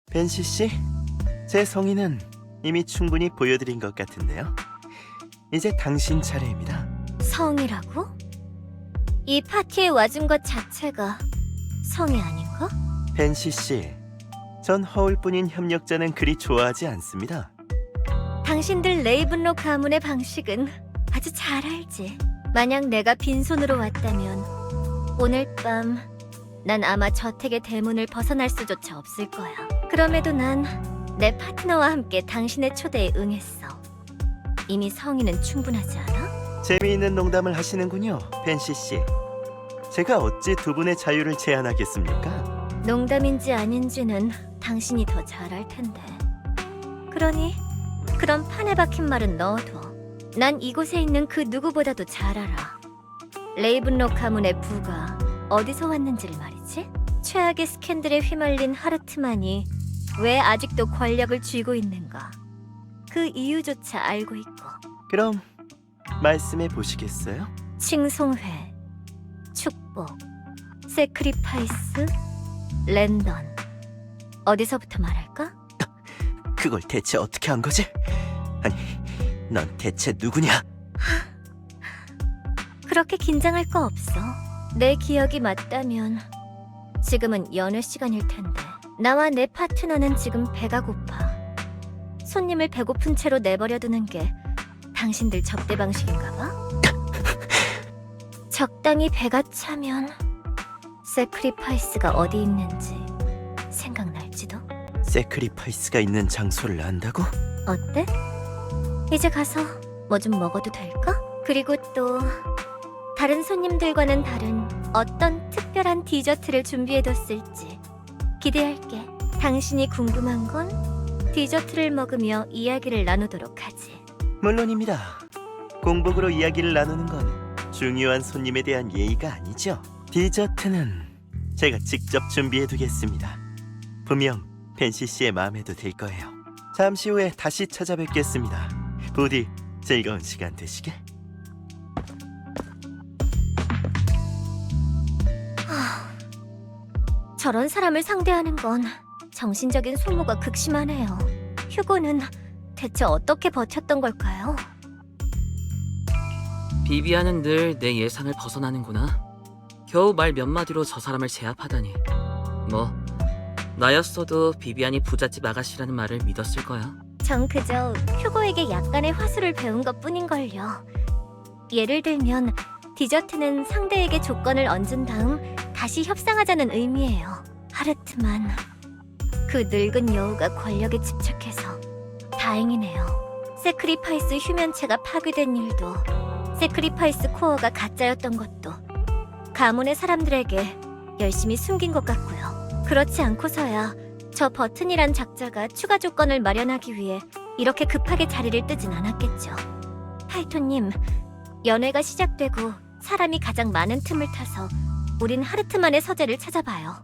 벤시 씨, 제 성의는 이미 충분히 보여드린 것 같은데요. 이제 당신 차례입니다. 성이라고? 이 파티에 와준 것 자체가 성이 아닌가? 벤시 씨, 전 허울뿐인 협력자는 그리 좋아하지 않습니다. 당신들 레이븐로 가문의 방식은 아주 잘 알지. 만약 내가 빈손으로 왔다면 오늘 밤 난 아마 저택의 대문을 벗어날 수조차 없을 거야. 그럼에도 난 내 파트너와 함께 당신의 초대에 응했어. 이미 성의는 충분하지 않아? 재미있는 농담을 하시는군요, 벤시 씨. 제가 어찌 두 분의 자유를 제한하겠습니까? 농담인지 아닌지는 당신이 더 잘 알 텐데. 그러니 그런 판에 박힌 말은 넣어둬. 난 이곳에 있는 그 누구보다도 잘 알아. 레이븐록 가문의 부가 어디서 왔는지를 말이지. 최악의 스캔들에 휘말린 하르트만이 왜 아직도 권력을 쥐고 있는가. 그 이유조차 알고 있고. 그럼 말씀해 보시겠어요? 칭송회, 축복, 세크리파이스, 랜던. 어디서부터 말할까? 그걸 대체 어떻게 한 거지? 아니, 넌 대체 누구냐? 그렇게 긴장할 거 없어. 내 기억이 맞다면 지금은 연회 시간일 텐데 나와 내 파트너는 지금 배가 고파. 손님을 배고픈 채로 내버려두는 게 당신들 접대 방식인가 봐? 적당히 배가 차면 세크리파이스가 어디 있는지 생각날지도. 세크리파이스가 있는 장소를 안다고? 어때? 이제 가서 뭐 좀 먹어도 될까? 그리고 또 다른 손님들과는 다른 어떤 특별한 디저트를 준비해뒀을지 기대할게. 당신이 궁금한 건 디저트를 먹으며 이야기를 나누도록 하지. 물론입니다. 공복으로 이야기를 나누는 건 중요한 손님에 대한 예의가 아니죠. 디저트는 제가 직접 준비해두겠습니다. 분명 벤시 씨의 마음에도 들 거예요. 잠시 후에 다시 찾아뵙겠습니다. 부디 즐거운 시간 되시게. 저런 사람을 상대하는 건 정신적인 소모가 극심하네요. 휴고는 대체 어떻게 버텼던 걸까요? 비비안은 늘 내 예상을 벗어나는구나. 겨우 말 몇 마디로 저 사람을 제압하다니. 뭐 나였어도 비비안이 부잣집 아가씨라는 말을 믿었을 거야. 전 그저 휴고에게 약간의 화술을 배운 것뿐인걸요. 예를 들면 디저트는 상대에게 조건을 얹은 다음 다시 협상하자는 의미예요. 하르트만 그 늙은 여우가 권력에 집착해서 다행이네요. 세크리파이스 휴면체가 파괴된 일도 세크리파이스 코어가 가짜였던 것도 가문의 사람들에게 열심히 숨긴 것 같고요. 그렇지 않고서야 저 버튼이란 작자가 추가 조건을 마련하기 위해 이렇게 급하게 자리를 뜨진 않았겠죠. 파이토님, 연회가 시작되고 사람이 가장 많은 틈을 타서 우린 하르트만의 서재를 찾아봐요.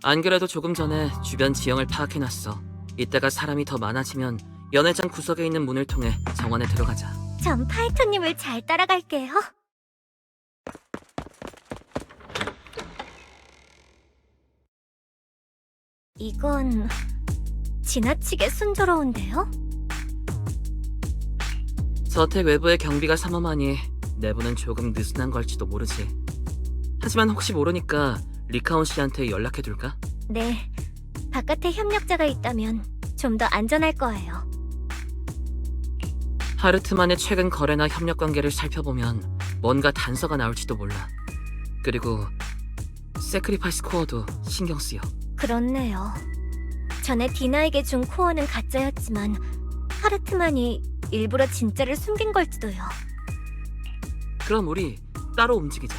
안 그래도 조금 전에 주변 지형을 파악해놨어. 이따가 사람이 더 많아지면 연회장 구석에 있는 문을 통해 정원에 들어가자. 전 파이토님을 잘 따라갈게요. 이건 지나치게 순조로운데요? 저택 외부의 경비가 삼엄하니 내부는 조금 느슨한 걸지도 모르지. 하지만 혹시 모르니까 리카온 씨한테 연락해둘까? 네, 바깥에 협력자가 있다면 좀 더 안전할 거예요. 하르트만의 최근 거래나 협력 관계를 살펴보면 뭔가 단서가 나올지도 몰라. 그리고 세크리파이스 코어도 신경 쓰여. 그렇네요. 전에 디나에게 준 코어는 가짜였지만 하르트만이 일부러 진짜를 숨긴 걸지도요. 그럼 우리 따로 움직이자.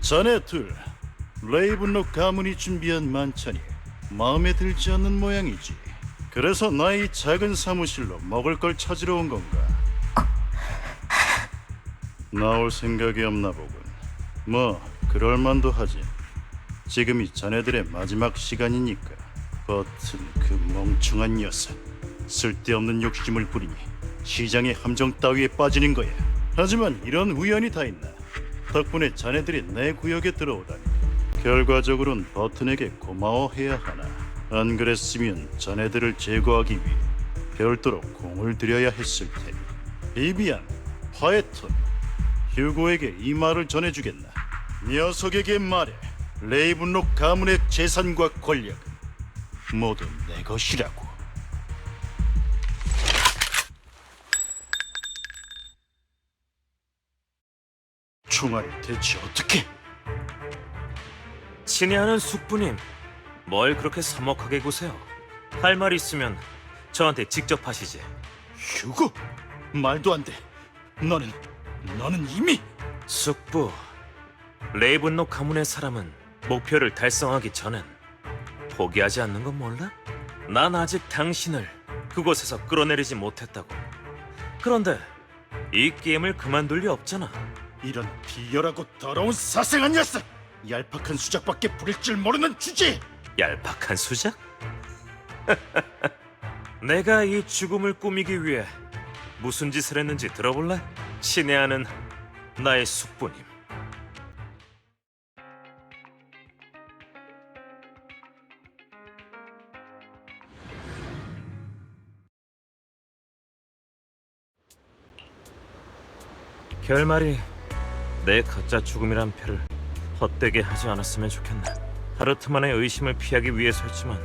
자네 둘, 레이븐록 가문이 준비한 만찬이 마음에 들지 않는 모양이지. 그래서 나의 작은 사무실로 먹을 걸 찾으러 온 건가? 나올 생각이 없나 보군. 뭐 그럴만도 하지. 지금이 자네들의 마지막 시간이니까. 버튼 그 멍청한 녀석, 쓸데없는 욕심을 부리니 시장의 함정 따위에 빠지는 거야. 하지만 이런 우연이 다 있나? 덕분에 자네들이 내 구역에 들어오다니. 결과적으로는 버튼에게 고마워해야 하나. 안 그랬으면 자네들을 제거하기 위해 별도로 공을 들여야 했을 테니. 비비안, 파에톤, 휴고에게 이 말을 전해주겠나. 녀석에게 말해. 레이븐록 가문의 재산과 권력은 모두 내 것이라고. 총알이 대체 어떻게? 친애하는 숙부님, 뭘 그렇게 서먹하게 구세요? 할 말 있으면 저한테 직접 하시지. 휴고? 말도 안 돼. 너는 이미 숙부, 레이븐록 가문의 사람은 목표를 달성하기 전엔 포기하지 않는 건 몰라? 난 아직 당신을 그곳에서 끌어내리지 못했다고. 그런데 이 게임을 그만둘 리 없잖아. 이런 비열하고 더러운 사생한 녀석! 얄팍한 수작밖에 부릴 줄 모르는 주제! 얄팍한 수작? 내가 이 죽음을 꾸미기 위해 무슨 짓을 했는지 들어볼래? 친애하는 나의 숙부님. 결말이 내 가짜 죽음이란 표를 헛되게 하지 않았으면 좋겠네. 하르트만의 의심을 피하기 위해서였지만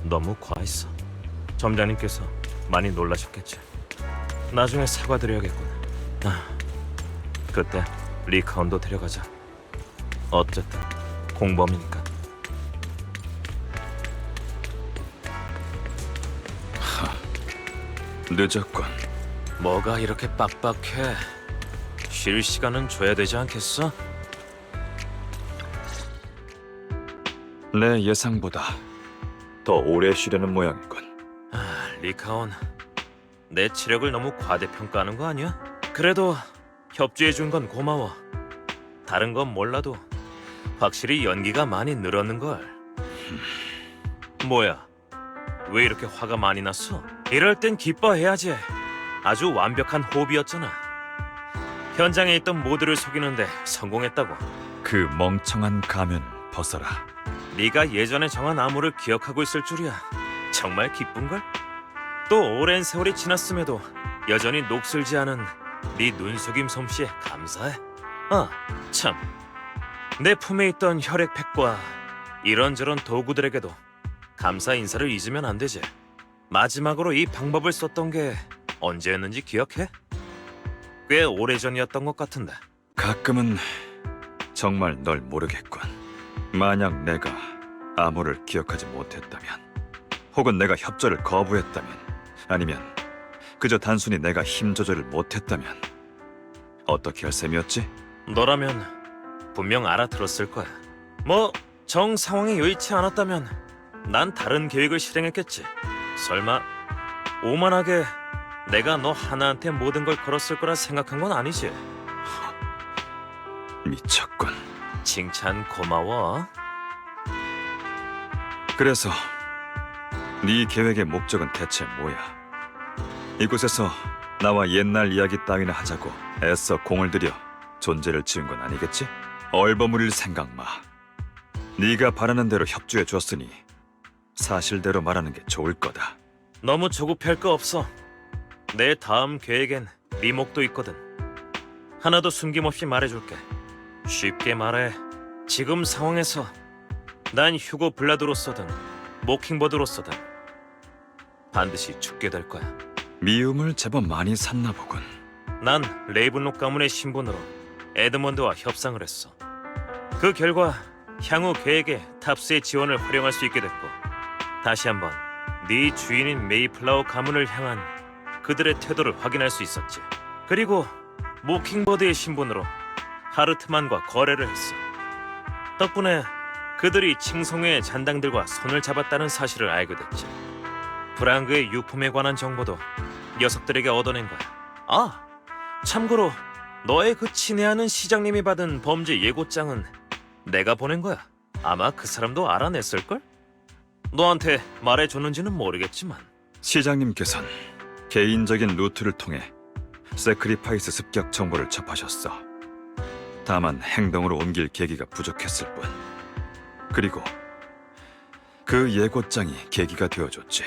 너무 과했어. 점장님께서 많이 놀라셨겠지. 나중에 사과드려야겠군. 그때 리카운도 데려가자. 어쨌든 공범이니까. 늦었군. 뭐가 이렇게 빡빡해? 쉴 시간은 줘야 되지 않겠어? 내 예상보다 더 오래 쉬려는 모양이군. 리카온, 내 체력을 너무 과대평가하는 거 아니야? 그래도 협조해준 건 고마워. 다른 건 몰라도 확실히 연기가 많이 늘었는걸. 뭐야, 왜 이렇게 화가 많이 났어? 이럴 땐 기뻐해야지. 아주 완벽한 호흡이었잖아. 현장에 있던 모두를 속이는데 성공했다고. 그 멍청한 가면 벗어라. 네가 예전에 정한 암호를 기억하고 있을 줄이야. 정말 기쁜걸? 또 오랜 세월이 지났음에도 여전히 녹슬지 않은 네 눈속임 솜씨에 감사해. 참. 내 품에 있던 혈액팩과 이런저런 도구들에게도 감사 인사를 잊으면 안 되지. 마지막으로 이 방법을 썼던 게 언제였는지 기억해? 꽤 오래전이었던 것 같은데. 가끔은 정말 널 모르겠군. 만약 내가 암호를 기억하지 못했다면, 혹은 내가 협조를 거부했다면, 아니면 그저 단순히 내가 힘 조절을 못했다면 어떻게 할 셈이었지? 너라면 분명 알아들었을 거야. 뭐 정 상황이 여의치 않았다면 난 다른 계획을 실행했겠지. 설마 오만하게 내가 너 하나한테 모든 걸 걸었을 거라 생각한 건 아니지? 미쳤군. 칭찬 고마워. 그래서 네 계획의 목적은 대체 뭐야? 이곳에서 나와 옛날 이야기 따위나 하자고 애써 공을 들여 존재를 지은 건 아니겠지? 얼버무릴 생각 마. 네가 바라는 대로 협조해 줬으니 사실대로 말하는 게 좋을 거다. 너무 조급할 거 없어. 내 다음 계획엔 네 목도 있거든. 하나도 숨김없이 말해줄게. 쉽게 말해, 지금 상황에서 난 휴고 블라드로서든 모킹버드로서든 반드시 죽게 될 거야. 미움을 제법 많이 샀나 보군. 난 레이븐록 가문의 신분으로 에드먼드와 협상을 했어. 그 결과 향후 계획에 탑스의 지원을 활용할 수 있게 됐고, 다시 한번 네 주인인 메이플라워 가문을 향한 그들의 태도를 확인할 수 있었지. 그리고 모킹버드의 신분으로 하르트만과 거래를 했어. 덕분에 그들이 칭송회의 잔당들과 손을 잡았다는 사실을 알게 됐지. 브랑그의 유품에 관한 정보도 녀석들에게 얻어낸 거야. 참고로 너의 그 친애하는 시장님이 받은 범죄 예고장은 내가 보낸 거야. 아마 그 사람도 알아냈을걸? 너한테 말해줬는지는 모르겠지만. 시장님께선 개인적인 루트를 통해 세크리파이스 습격 정보를 접하셨어. 다만 행동으로 옮길 계기가 부족했을 뿐. 그리고 그 예고장이 계기가 되어줬지.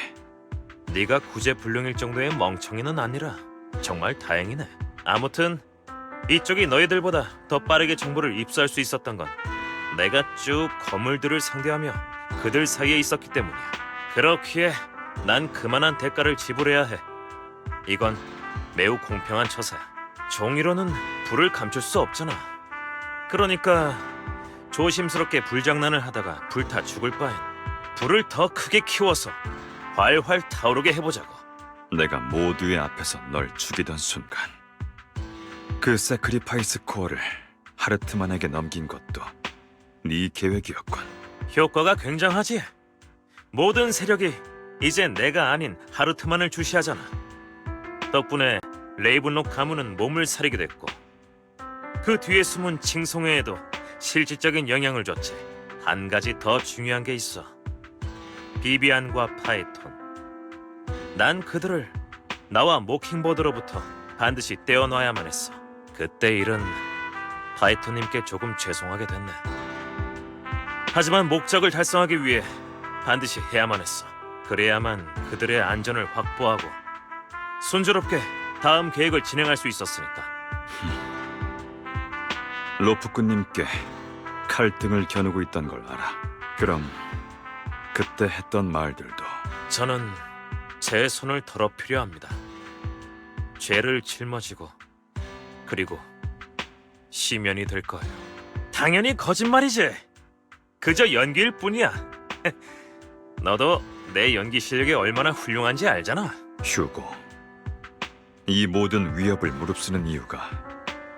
네가 구제불능일 정도의 멍청이는 아니라 정말 다행이네. 아무튼 이쪽이 너희들보다 더 빠르게 정보를 입수할 수 있었던 건 내가 쭉 거물들을 상대하며 그들 사이에 있었기 때문이야. 그렇기에 난 그만한 대가를 지불해야 해. 이건 매우 공평한 처사야. 종이로는 불을 감출 수 없잖아. 그러니까 조심스럽게 불장난을 하다가 불타 죽을 바엔 불을 더 크게 키워서 활활 타오르게 해보자고. 내가 모두의 앞에서 널 죽이던 순간, 그 세크리파이스 코어를 하르트만에게 넘긴 것도 네 계획이었군. 효과가 굉장하지. 모든 세력이 이제 내가 아닌 하르트만을 주시하잖아. 덕분에 레이븐록 가문은 몸을 사리게 됐고, 그 뒤에 숨은 칭송회에도 실질적인 영향을 줬지. 한 가지 더 중요한 게 있어. 비비안과 파에톤. 난 그들을 나와 모킹버드로부터 반드시 떼어놔야만 했어. 그때 일은 파에톤님께 조금 죄송하게 됐네. 하지만 목적을 달성하기 위해 반드시 해야만 했어. 그래야만 그들의 안전을 확보하고 순조롭게 다음 계획을 진행할 수 있었으니까. 로프꾼님께 칼등을 겨누고 있던 걸 알아. 그럼 그때 했던 말들도 저는 제 손을 더럽히려 합니다. 죄를 짊어지고 그리고 시면이 될 거예요. 당연히 거짓말이지. 그저 연기일 뿐이야. 너도 내 연기 실력이 얼마나 훌륭한지 알잖아. 휴고. 이 모든 위협을 무릅쓰는 이유가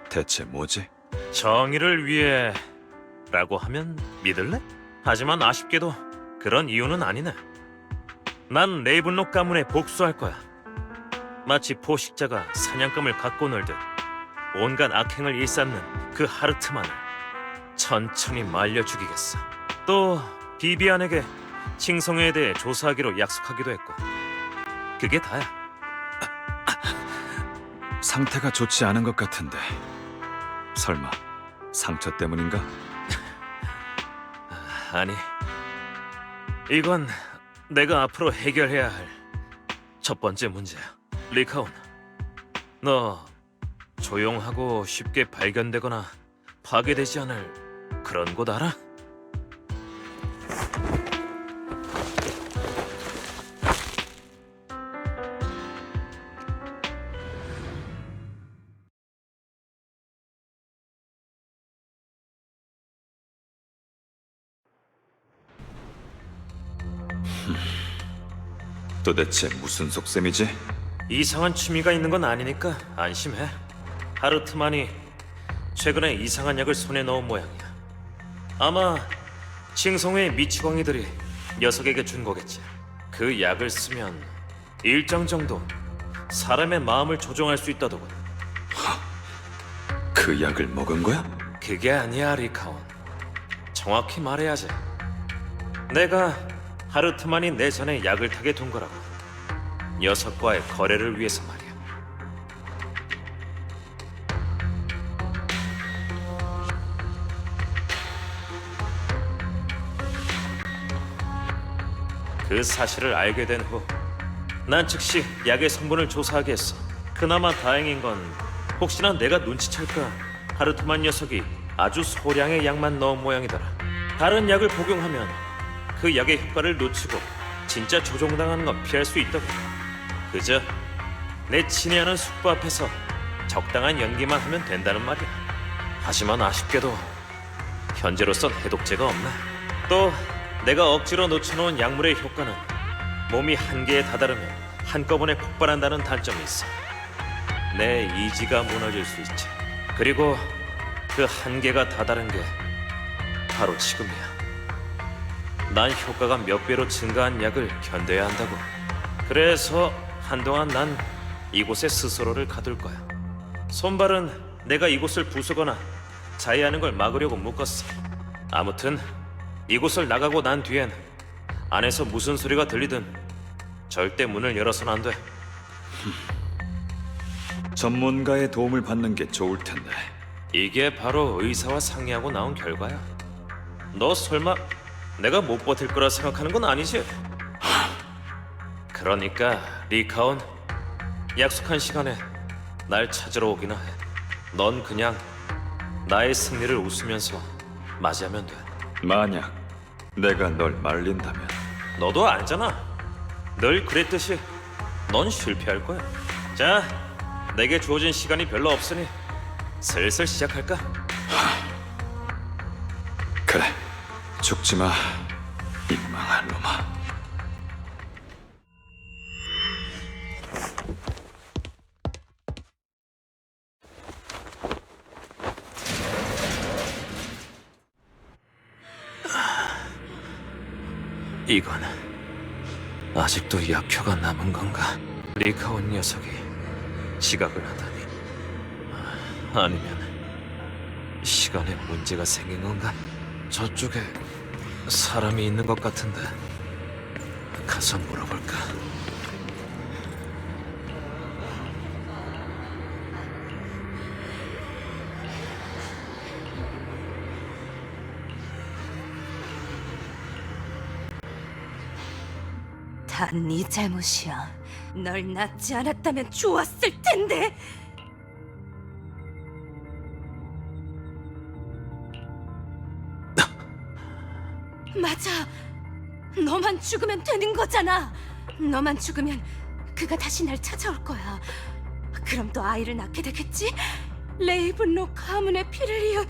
대체 뭐지? 정의를 위해 라고 하면 믿을래? 하지만 아쉽게도 그런 이유는 아니네. 난 레이븐록 가문에 복수할 거야. 마치 포식자가 사냥감을 갖고 놀듯 온갖 악행을 일삼는 그 하르트만을 천천히 말려 죽이겠어. 또 비비안에게 칭송회에 대해 조사하기로 약속하기도 했고. 그게 다야. 상태가 좋지 않은 것 같은데 설마 상처 때문인가? 아니, 이건 내가 앞으로 해결해야 할 첫 번째 문제야. 리카온, 너 조용하고 쉽게 발견되거나 파괴되지 않을 그런 곳 알아? 도대체 무슨 속셈이지? 이상한 취미가 있는 건 아니니까 안심해. 하르트만이 최근에 이상한 약을 손에 넣은 모양이야. 아마 칭송회의 미치광이들이 녀석에게 준 거겠지. 그 약을 쓰면 일정 정도 사람의 마음을 조종할 수 있다더군. 그 약을 먹은 거야? 그게 아니야, 리카온. 정확히 말해야지. 내가 하르트만이 내 전에 약을 타게 둔 거라고. 녀석과의 거래를 위해서 말이야. 그 사실을 알게 된 후 난 즉시 약의 성분을 조사하게 했어. 그나마 다행인 건 혹시나 내가 눈치챌까 하르트만 녀석이 아주 소량의 약만 넣은 모양이더라. 다른 약을 복용하면 그 약의 효과를 놓치고 진짜 조종당하는 건 피할 수 있다고. 그저 내 친애하는 숙부 앞에서 적당한 연기만 하면 된다는 말이야. 하지만 아쉽게도 현재로선 해독제가 없네. 또 내가 억지로 놓쳐놓은 약물의 효과는 몸이 한계에 다다르면 한꺼번에 폭발한다는 단점이 있어. 내 이지가 무너질 수 있지. 그리고 그 한계가 다다른 게 바로 지금이야. 난 효과가 몇 배로 증가한 약을 견뎌야 한다고. 그래서 한동안 난 이곳에 스스로를 가둘 거야. 손발은 내가 이곳을 부수거나 자해하는 걸 막으려고 묶었어. 아무튼 이곳을 나가고 난 뒤엔 안에서 무슨 소리가 들리든 절대 문을 열어선 안 돼. 전문가의 도움을 받는 게 좋을 텐데. 이게 바로 의사와 상의하고 나온 결과야. 너 설마 내가 못 버틸 거라 생각하는 건 아니지? 그러니까 리카온, 약속한 시간에 날 찾으러 오기나 해. 넌 그냥 나의 승리를 웃으면서 맞이하면 돼. 만약 내가 널 말린다면 너도 알잖아. 늘 그랬듯이 넌 실패할 거야. 자, 내게 주어진 시간이 별로 없으니 슬슬 시작할까? 그래, 죽지 마, 이 망할 놈아. 이건 아직도 약효가 남은 건가? 리카온 녀석이 지각을 하다니. 아니면 시간에 문제가 생긴 건가? 저쪽에 사람이 있는 것 같은데 가서 물어볼까? 다 네 잘못이야. 널 낳지 않았다면 좋았을 텐데. 맞아. 너만 죽으면 되는 거잖아. 너만 죽으면 그가 다시 날 찾아올 거야. 그럼 또 아이를 낳게 되겠지? 레이븐록 가문의 피를 이은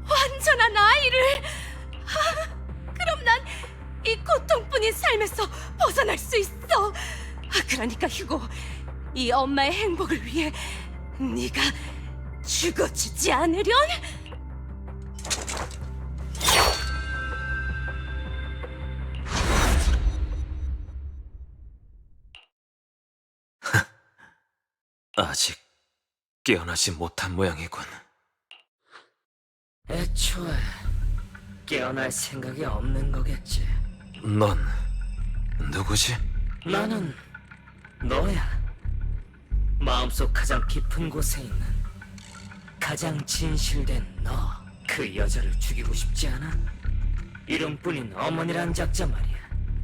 완전한 아이를. 그럼 난 이 고통뿐인 삶에서 벗어날 수 있어. 그러니까 휴고, 이 엄마의 행복을 위해 네가 죽어주지 않으련? 아직 깨어나지 못한 모양이군. 애초에 깨어날 생각이 없는 거겠지. 넌 누구지? 나는 너야. 마음속 가장 깊은 곳에 있는 가장 진실된 너. 그 여자를 죽이고 싶지 않아? 이름뿐인 어머니란 작자 말이야.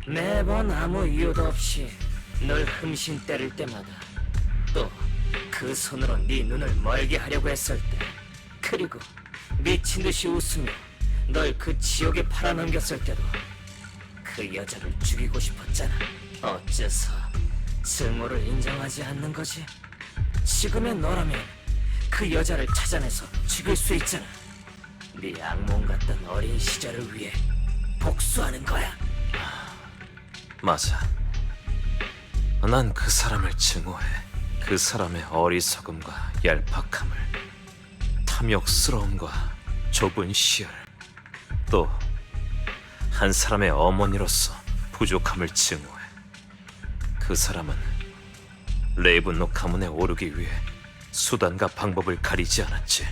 매번 아무 이유도 없이 널 흠신 때릴 때마다, 또 그 손으로 네 눈을 멀게 하려고 했을 때, 그리고 미친 듯이 웃으며 널 그 지옥에 팔아넘겼을 때도 그 여자를 죽이고 싶었잖아. 어째서 증오를 인정하지 않는 거지? 지금의 너라면 그 여자를 찾아내서 죽일 수 있잖아. 네 악몽 같던 어린 시절을 위해 복수하는 거야. 맞아. 난 그 사람을 증오해. 그 사람의 어리석음과 얄팍함을, 탐욕스러움과 좁은 시야를, 또 한 사람의 어머니로서 부족함을 증오해. 그 사람은 레이븐록 가문에 오르기 위해 수단과 방법을 가리지 않았지.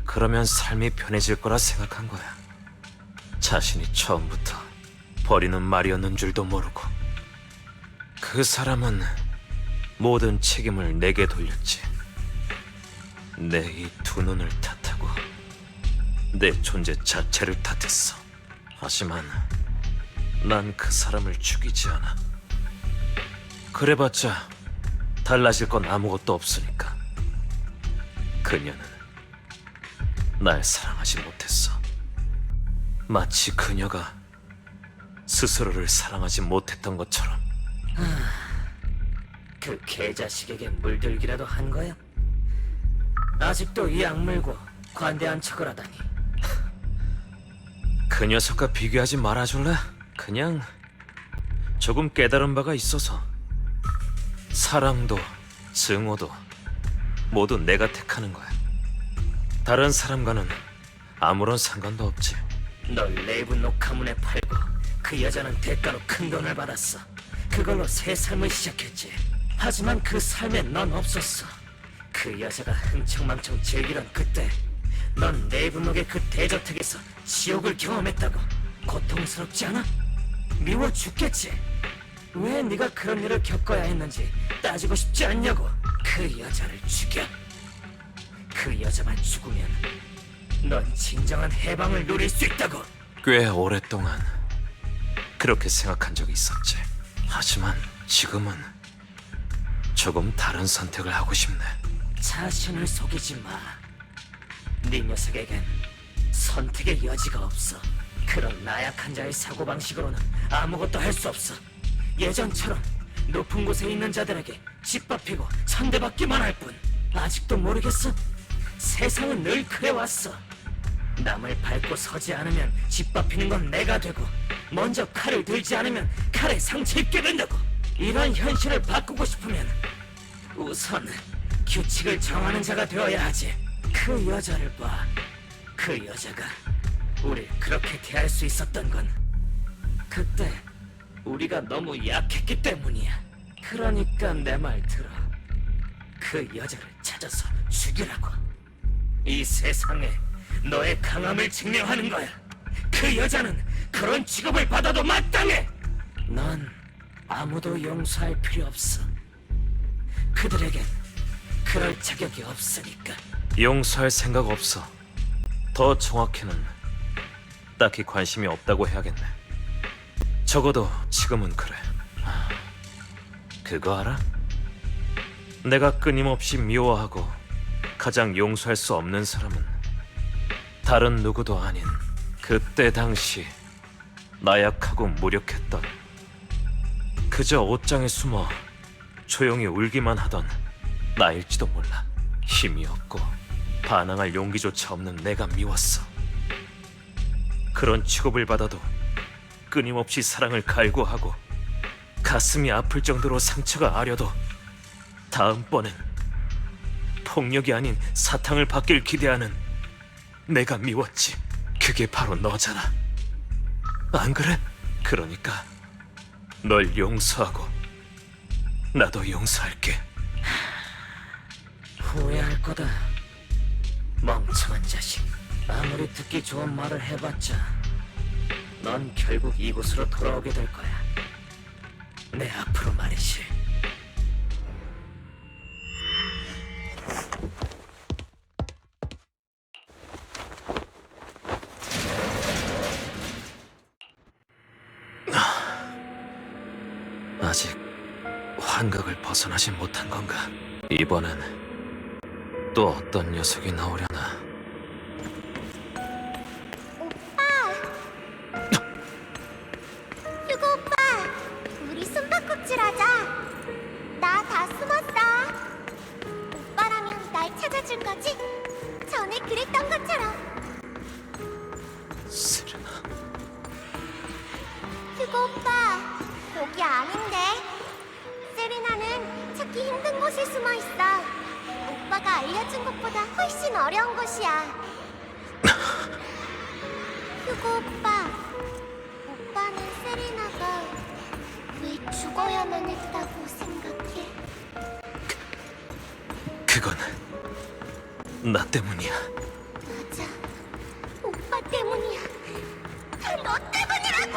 그러면 삶이 편해질 거라 생각한 거야. 자신이 처음부터 버리는 말이었는 줄도 모르고. 그 사람은 모든 책임을 내게 돌렸지. 내 이 두 눈을 탓하고 내 존재 자체를 탓했어. 하지만 난 그 사람을 죽이지 않아. 그래봤자 달라질 건 아무것도 없으니까. 그녀는 날 사랑하지 못했어. 마치 그녀가 스스로를 사랑하지 못했던 것처럼. 그 개자식에게 물들기라도 한 거야? 아직도 이 악물고 관대한 척을 하다니. 그 녀석과 비교하지 말아줄래? 그냥 조금 깨달은 바가 있어서. 사랑도 증오도 모두 내가 택하는 거야. 다른 사람과는 아무런 상관도 없지. 널 레이븐록 가문에 팔고 그 여자는 대가로 큰 돈을 받았어. 그걸로 새 삶을 시작했지. 하지만 그 삶에 넌 없었어. 그 여자가 흥청망청 즐기던 그때 넌 레이븐록의 그 대저택에서 지옥을 경험했다고. 고통스럽지 않아? 미워 죽겠지? 왜 네가 그런 일을 겪어야 했는지 따지고 싶지 않냐고. 그 여자를 죽여. 그 여자만 죽으면 넌 진정한 해방을 누릴 수 있다고. 꽤 오랫동안 그렇게 생각한 적이 있었지. 하지만 지금은 조금 다른 선택을 하고 싶네. 자신을 속이지 마. 네 녀석에겐 선택의 여지가 없어. 그런 나약한 자의 사고방식으로는 아무것도 할 수 없어. 예전처럼 높은 곳에 있는 자들에게 짓밟히고 천대받기만 할 뿐. 아직도 모르겠어? 세상은 늘 그래왔어. 남을 밟고 서지 않으면 짓밟히는 건 내가 되고, 먼저 칼을 들지 않으면 칼에 상처 입게 된다고. 이런 현실을 바꾸고 싶으면 우선 규칙을 정하는 자가 되어야 하지. 그 여자를 봐. 그 여자가 우릴 그렇게 대할 수 있었던 건 그때 우리가 너무 약했기 때문이야. 그러니까 내 말 들어. 그 여자를 찾아서 죽이라고. 이 세상에 너의 강함을 증명하는 거야. 그 여자는 그런 취급을 받아도 마땅해. 넌 아무도 용서할 필요 없어. 그들에겐 그럴 자격이 없으니까. 용서할 생각 없어. 더 정확히는 딱히 관심이 없다고 해야겠네. 적어도 지금은 그래. 그거 알아? 내가 끊임없이 미워하고 가장 용서할 수 없는 사람은 다른 누구도 아닌 그때 당시 나약하고 무력했던, 그저 옷장에 숨어 조용히 울기만 하던 나일지도 몰라. 힘이 없고 반항할 용기조차 없는 내가 미웠어. 그런 취급을 받아도 끊임없이 사랑을 갈구하고 가슴이 아플 정도로 상처가 아려도 다음번엔 폭력이 아닌 사탕을 받길 기대하는 내가 미웠지. 그게 바로 너잖아. 안 그래? 그러니까 널 용서하고 나도 용서할게. 후회할 거다. 멍청한 자식. 아무리 듣기 좋은 말을 해봤자 넌 결국 이곳으로 돌아오게 될 거야. 내 앞으로 말이지. 아직 환각을 벗어나지 못한 건가? 이번엔 또 어떤 녀석이 나오려나? 휴고 오빠, 우리 숨바꼭질하자. 나 다 숨었어. 오빠라면 날 찾아줄 거지? 전에 그랬던 것처럼. 세레나. 휴고 오빠, 여기 아닌데. 세레나는 찾기 힘든 곳에 숨어 있어. 오빠가 알려준 것보다 훨씬 어려운 곳이야. 휴고 오빠, 오빠는 세레나가 왜 죽어야만 했다고 생각해? 그건 나 때문이야. 맞아, 오빠 때문이야. 다 너 때문이라고.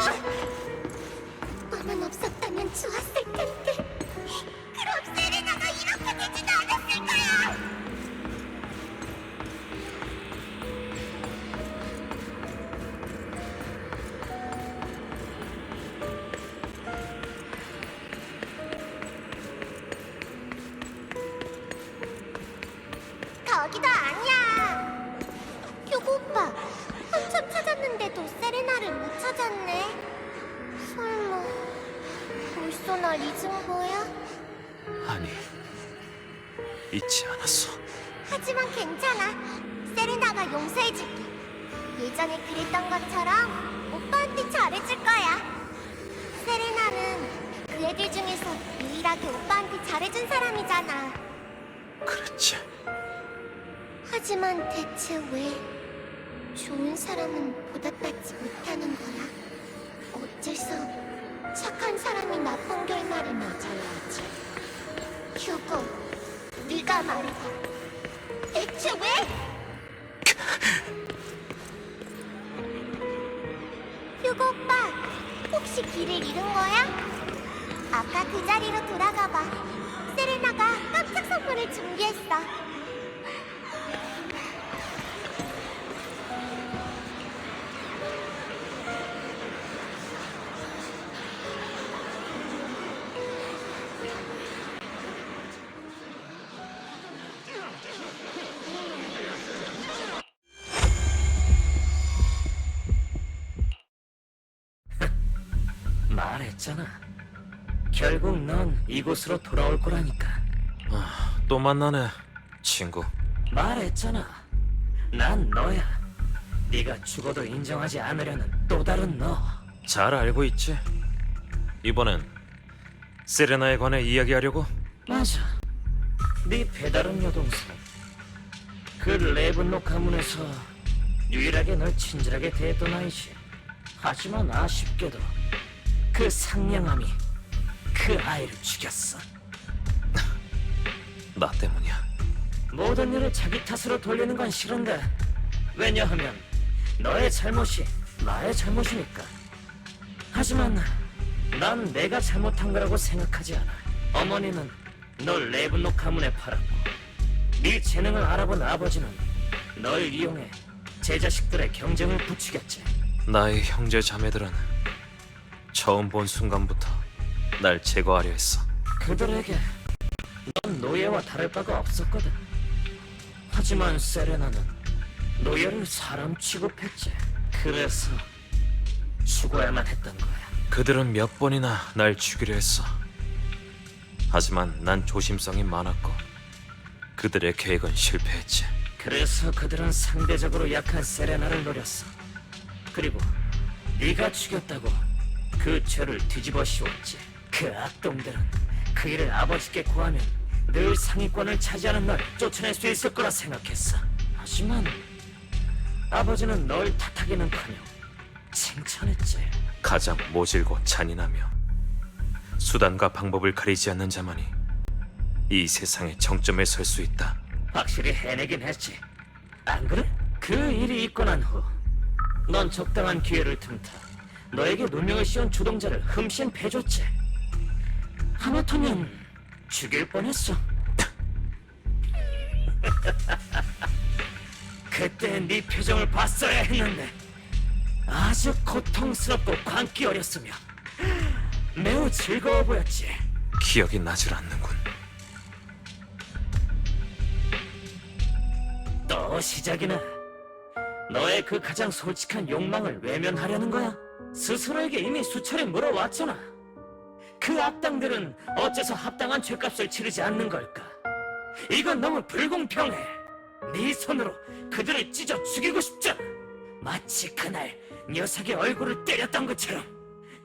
오빠만 없었다면 좋았을 텐데. 그럼 세레나가 이렇게 되지도 않았을 거야. 거기도 아니야. 휴고 오빠, 한참 찾았는데도 세레나를 못 찾았네. 설마 벌써 날 잊은 거야? 아니, 잊지 않았어. 하지만 괜찮아. 세레나가 용서해줄게. 예전에 그랬던 것처럼 오빠한테 잘해줄 거야. 세레나는 그 애들 중에서 유일하게 오빠한테 잘해준 사람이잖아. 그랬지. 하지만 대체 왜 좋은 사람은 보답받지 못하는 거야? 어째서 착한 사람이 나쁜 결말을 맞아야지? 휴고, 네가 말해봐. 대체 왜? 휴고 오빠, 혹시 길을 잃은 거야? 아까 그 자리로 돌아가 봐. 세레나가 깜짝 선물을 준비했어. 말했잖아. 결국 넌 이곳으로 돌아올 거라니까. 또 만나네, 친구. 말했잖아. 난 너야. 네가 죽어도 인정하지 않으려는 또 다른 너. 잘 알고 있지? 이번엔 세레나에 관해 이야기하려고? 맞아. 네 배다른 여동생. 그 레븐록 가문에서 유일하게 널 친절하게 대했던 아이지. 하지만 아쉽게도 그 상냥함이 그 아이를 죽였어. 나 때문이야. 모든 일을 자기 탓으로 돌리는 건 싫은데, 왜냐하면 너의 잘못이 나의 잘못이니까. 하지만 난 내가 잘못한 거라고 생각하지 않아. 어머니는 널 레븐록 가문에 팔았고, 네 재능을 알아본 아버지는 널 이용해 제 자식들의 경쟁을 부추겼지. 나의 형제 자매들은 처음 본 순간부터 날 제거하려 했어. 그들에게 넌 노예와 다를 바가 없었거든. 하지만 세레나는 노예를 사람 취급했지. 그래서 죽어야만 했던 거야. 그들은 몇 번이나 날 죽이려 했어. 하지만 난 조심성이 많았고 그들의 계획은 실패했지. 그래서 그들은 상대적으로 약한 세레나를 노렸어. 그리고 네가 죽였다고 그 죄를 뒤집어 씌웠지. 그 악동들은 그 일을 아버지께 구하면 늘 상위권을 차지하는 널 쫓아낼 수 있을 거라 생각했어. 하지만 아버지는 널 탓하기는커녕 칭찬했지. 가장 모질고 잔인하며 수단과 방법을 가리지 않는 자만이 이 세상의 정점에 설 수 있다. 확실히 해내긴 했지. 안 그래? 그 일이 있고 난 후 넌 적당한 기회를 틈타 너에게 누명을 씌운 주동자를 흠씬 패줬지. 하마터면 죽일 뻔했어. 그때 네 표정을 봤어야 했는데 아주 고통스럽고 광기 어렸으며 매우 즐거워 보였지. 기억이 나질 않는군. 또 시작이나. 너의 그 가장 솔직한 욕망을 외면하려는 거야? 스스로에게 이미 수차례 물어왔잖아. 그 악당들은 어째서 합당한 죄값을 치르지 않는 걸까? 이건 너무 불공평해. 네 손으로 그들을 찢어 죽이고 싶잖아. 마치 그날 녀석의 얼굴을 때렸던 것처럼.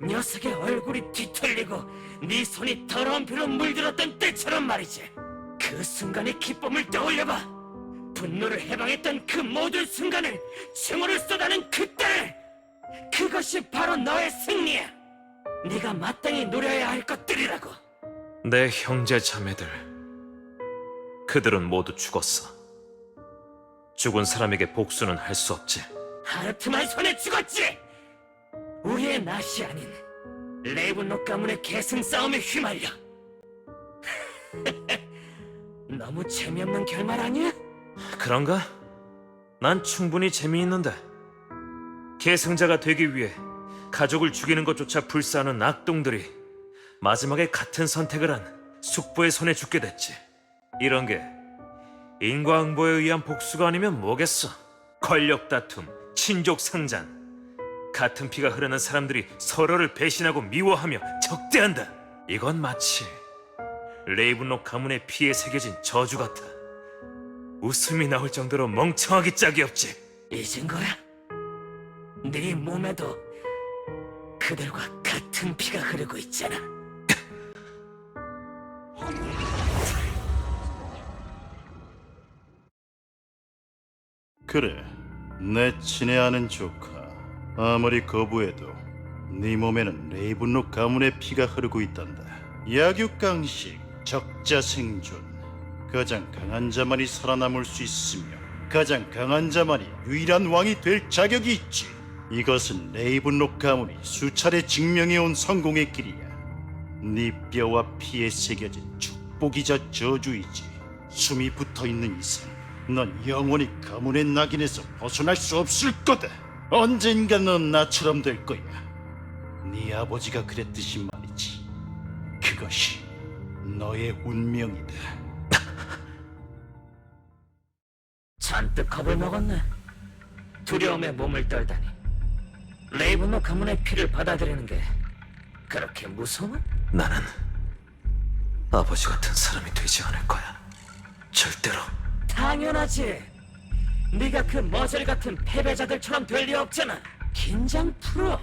녀석의 얼굴이 뒤틀리고 네 손이 더러운 피로 물들었던 때처럼 말이지. 그 순간의 기쁨을 떠올려봐. 분노를 해방했던 그 모든 순간을 증오를 쏟아낸 그때, 그것이 바로 너의 승리야. 네가 마땅히 누려야 할 것들이라고. 내 형제 자매들, 그들은 모두 죽었어. 죽은 사람에게 복수는 할 수 없지. 하르트만 손에 죽었지. 우리의 낯이 아닌 레이븐록 가문의 계승 싸움에 휘말려. 너무 재미없는 결말 아니야? 그런가? 난 충분히 재미있는데. 계승자가 되기 위해 가족을 죽이는 것조차 불사하는 악동들이 마지막에 같은 선택을 한 숙부의 손에 죽게 됐지. 이런 게 인과응보에 의한 복수가 아니면 뭐겠어. 권력 다툼, 친족 상잔. 같은 피가 흐르는 사람들이 서로를 배신하고 미워하며 적대한다. 이건 마치 레이븐록 가문의 피에 새겨진 저주 같아. 웃음이 나올 정도로 멍청하기 짝이 없지. 잊은 거야? 네 몸에도 그들과 같은 피가 흐르고 있잖아. 그래, 내 친애하는 조카. 아무리 거부해도 네 몸에는 레이븐록 가문의 피가 흐르고 있단다. 약육강식, 적자생존. 가장 강한 자만이 살아남을 수 있으며 가장 강한 자만이 유일한 왕이 될 자격이 있지. 이것은 레이븐록 가문이 수차례 증명해온 성공의 길이야. 네 뼈와 피에 새겨진 축복이자 저주이지. 숨이 붙어있는 이상 넌 영원히 가문의 낙인에서 벗어날 수 없을 거다. 언젠가 넌 나처럼 될 거야. 네 아버지가 그랬듯이 말이지. 그것이 너의 운명이다. 잔뜩 겁을 먹었네. 두려움에 몸을 떨다니. 레이븐록 가문의 피를 받아들이는 게 그렇게 무서워? 나는 아버지 같은 사람이 되지 않을 거야. 절대로. 당연하지. 네가 그 머저리 같은 패배자들처럼 될 리 없잖아. 긴장 풀어.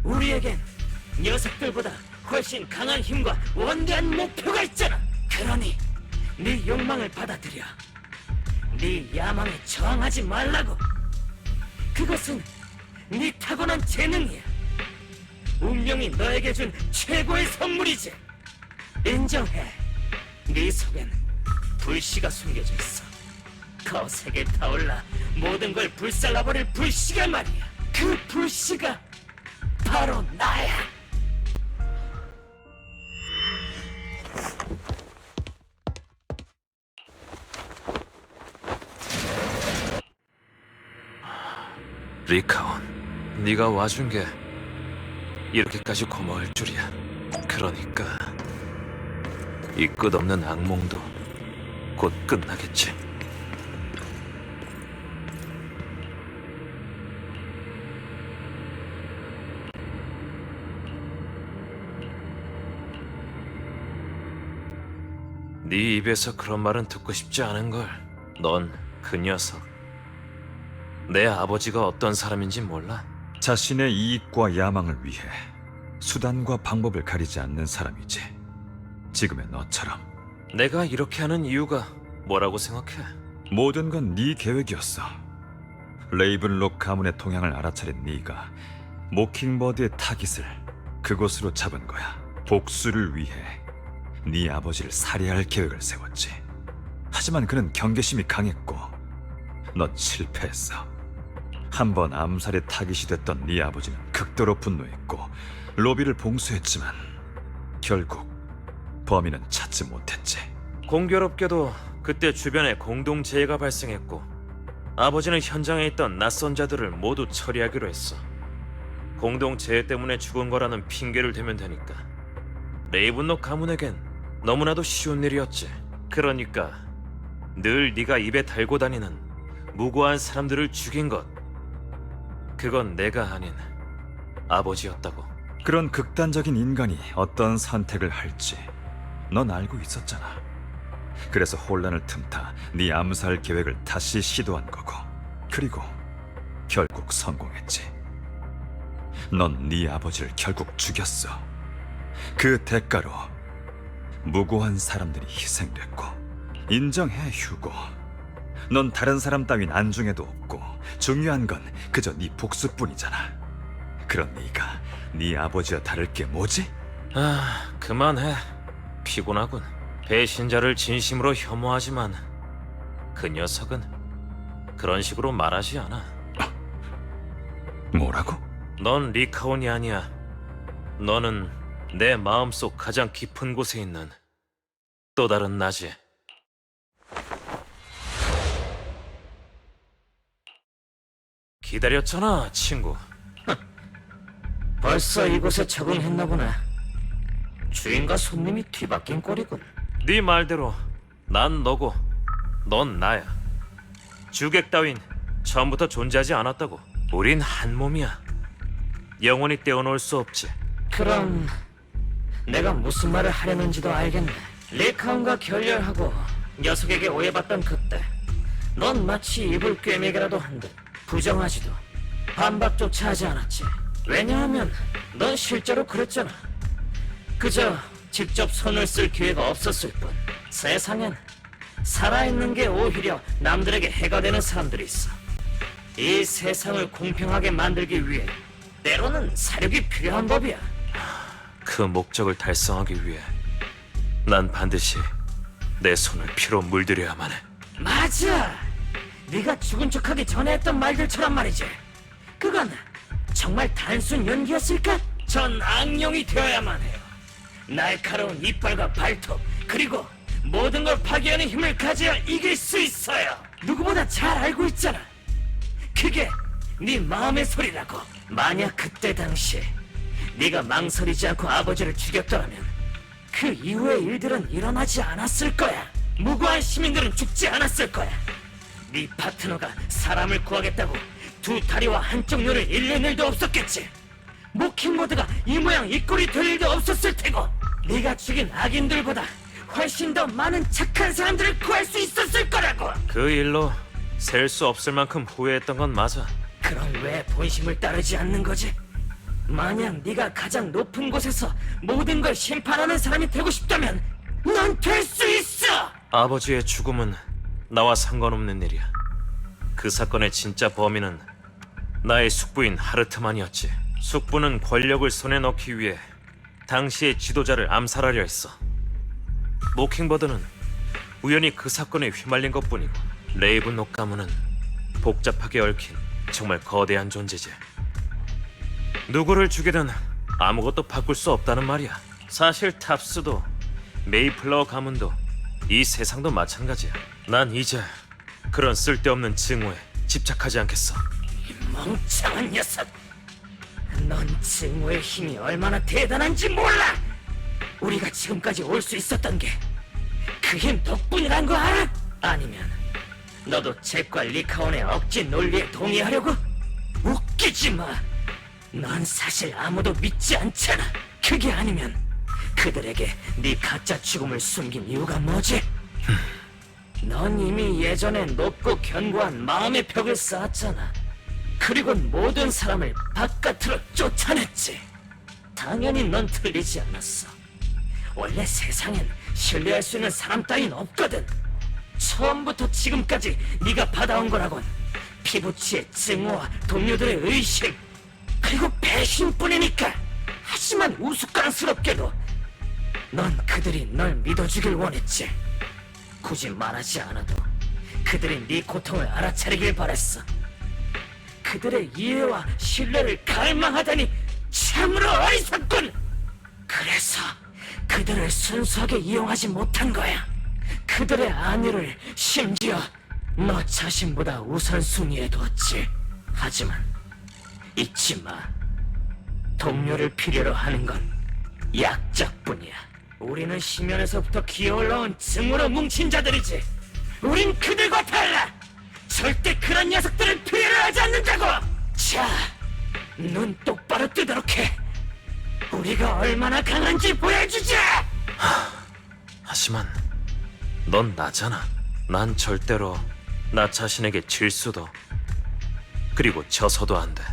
우리에겐 녀석들보다 훨씬 강한 힘과 원대한 목표가 있잖아. 그러니 네 욕망을 받아들여. 네 야망에 저항하지 말라고. 그것은 네 타고난 재능이야. 운명이 너에게 준 최고의 선물이지. 인정해. 네 속엔 불씨가 숨겨져 있어. 거세게 타올라 모든 걸 불살라버릴 불씨가 말이야. 그 불씨가 바로 나야. 리카온, 네가 와준 게 이렇게까지 고마울 줄이야. 그러니까 이 끝없는 악몽도 곧 끝나겠지. 네 입에서 그런 말은 듣고 싶지 않은 걸. 넌 그 녀석. 내 아버지가 어떤 사람인지 몰라? 자신의 이익과 야망을 위해 수단과 방법을 가리지 않는 사람이지. 지금의 너처럼. 내가 이렇게 하는 이유가 뭐라고 생각해? 모든 건 네 계획이었어. 레이븐록 가문의 동향을 알아차린 네가 모킹버드의 타깃을 그곳으로 잡은 거야. 복수를 위해 네 아버지를 살해할 계획을 세웠지. 하지만 그는 경계심이 강했고 넌 실패했어. 한 번 암살의 타깃이 됐던 네 아버지는 극도로 분노했고 로비를 봉수했지만 결국 범인은 찾지 못했지. 공교롭게도 그때 주변에 공동재해가 발생했고 아버지는 현장에 있던 낯선 자들을 모두 처리하기로 했어. 공동재해 때문에 죽은 거라는 핑계를 대면 되니까. 레이븐록 가문에겐 너무나도 쉬운 일이었지. 그러니까 늘 네가 입에 달고 다니는 무고한 사람들을 죽인 것, 그건 내가 아닌 아버지였다고. 그런 극단적인 인간이 어떤 선택을 할지 넌 알고 있었잖아. 그래서 혼란을 틈타 네 암살 계획을 다시 시도한 거고, 그리고 결국 성공했지. 넌 네 아버지를 결국 죽였어. 그 대가로 무고한 사람들이 희생됐고. 인정해, 휴고. 넌 다른 사람 따윈 안중에도 없고 중요한 건 그저 네 복수뿐이잖아. 그런 네가 네 아버지와 다를 게 뭐지? 아, 그만해. 피곤하군. 배신자를 진심으로 혐오하지만 그 녀석은 그런 식으로 말하지 않아. 뭐라고? 넌 리카온이 아니야. 너는 내 마음속 가장 깊은 곳에 있는 또 다른 나지. 기다렸잖아, 친구. 벌써 이곳에 적응했나 보네. 주인과 손님이 뒤바뀐 꼴이군. 네 말대로 난 너고 넌 나야. 주객 따윈 처음부터 존재하지 않았다고. 우린 한 몸이야. 영원히 떼어놓을 수 없지. 그럼 내가 무슨 말을 하려는지도 알겠네. 리카온과 결렬하고 녀석에게 오해받던 그때 넌 마치 입을 꿰매기라도 한 듯 부정하지도 반박조차 하지 않았지. 왜냐하면 넌 실제로 그랬잖아. 그저 직접 손을 쓸 기회가 없었을 뿐. 세상엔 살아있는 게 오히려 남들에게 해가 되는 사람들이 있어. 이 세상을 공평하게 만들기 위해 때로는 사력이 필요한 법이야. 그 목적을 달성하기 위해 난 반드시 내 손을 피로 물들여야만 해. 맞아. 네가 죽은 척하기 전에 했던 말들처럼 말이지. 그건 정말 단순 연기였을까? 전 악령이 되어야만 해요. 날카로운 이빨과 발톱, 그리고 모든 걸 파괴하는 힘을 가져야 이길 수 있어요. 누구보다 잘 알고 있잖아. 그게 네 마음의 소리라고. 만약 그때 당시 네가 망설이지 않고 아버지를 죽였더라면 그 이후의 일들은 일어나지 않았을 거야. 무고한 시민들은 죽지 않았을 거야. 네 파트너가 사람을 구하겠다고 두 다리와 한쪽 눈을 잃는 일도 없었겠지. 모킹보드가 이 모양 이 꼴이 될 일도 없었을 테고 네가 죽인 악인들보다 훨씬 더 많은 착한 사람들을 구할 수 있었을 거라고. 그 일로 셀 수 없을 만큼 후회했던 건 맞아. 그럼 왜 본심을 따르지 않는 거지? 만약 네가 가장 높은 곳에서 모든 걸 심판하는 사람이 되고 싶다면 넌 될 수 있어! 아버지의 죽음은 나와 상관없는 일이야. 그 사건의 진짜 범인은 나의 숙부인 하르트만이었지. 숙부는 권력을 손에 넣기 위해 당시의 지도자를 암살하려 했어. 모킹버드는 우연히 그 사건에 휘말린 것뿐이고 레이븐록 가문은 복잡하게 얽힌 정말 거대한 존재지. 누구를 죽이든 아무것도 바꿀 수 없다는 말이야. 사실 탑스도 메이플라워 가문도 이 세상도 마찬가지야. 난 이제 그런 쓸데없는 증오에 집착하지 않겠어. 이 멍청한 녀석! 넌 증오의 힘이 얼마나 대단한지 몰라! 우리가 지금까지 올 수 있었던 게 그 힘 덕분이란 거 알아? 아니면 너도 잭과 리카온의 억지 논리에 동의하려고? 웃기지 마! 넌 사실 아무도 믿지 않잖아. 그게 아니면 그들에게 네 가짜 죽음을 숨긴 이유가 뭐지? 넌 이미 예전에 높고 견고한 마음의 벽을 쌓았잖아. 그리고 모든 사람을 바깥으로 쫓아냈지. 당연히 넌 틀리지 않았어. 원래 세상엔 신뢰할 수 있는 사람 따윈 없거든. 처음부터 지금까지 네가 받아온 거라곤 피부치의 증오와 동료들의 의심 그리고 배신뿐이니까. 하지만 우스꽝스럽게도 넌 그들이 널 믿어주길 원했지. 굳이 말하지 않아도 그들이 네 고통을 알아차리길 바랬어. 그들의 이해와 신뢰를 갈망하다니 참으로 어리석군. 그래서 그들을 순수하게 이용하지 못한 거야. 그들의 안위를 심지어 너 자신보다 우선순위에 뒀지. 하지만 잊지 마. 동료를 필요로 하는 건 약자뿐이야. 우리는 심연에서부터 기어올라온 증오로 뭉친 자들이지. 우린 그들과 달라. 절대 그런 녀석들을 필요로 하지 않는다고. 자, 눈 똑바로 뜨도록 해. 우리가 얼마나 강한지 보여주자. 하지만 넌 나잖아. 난 절대로 나 자신에게 질 수도 그리고 져서도 안 돼.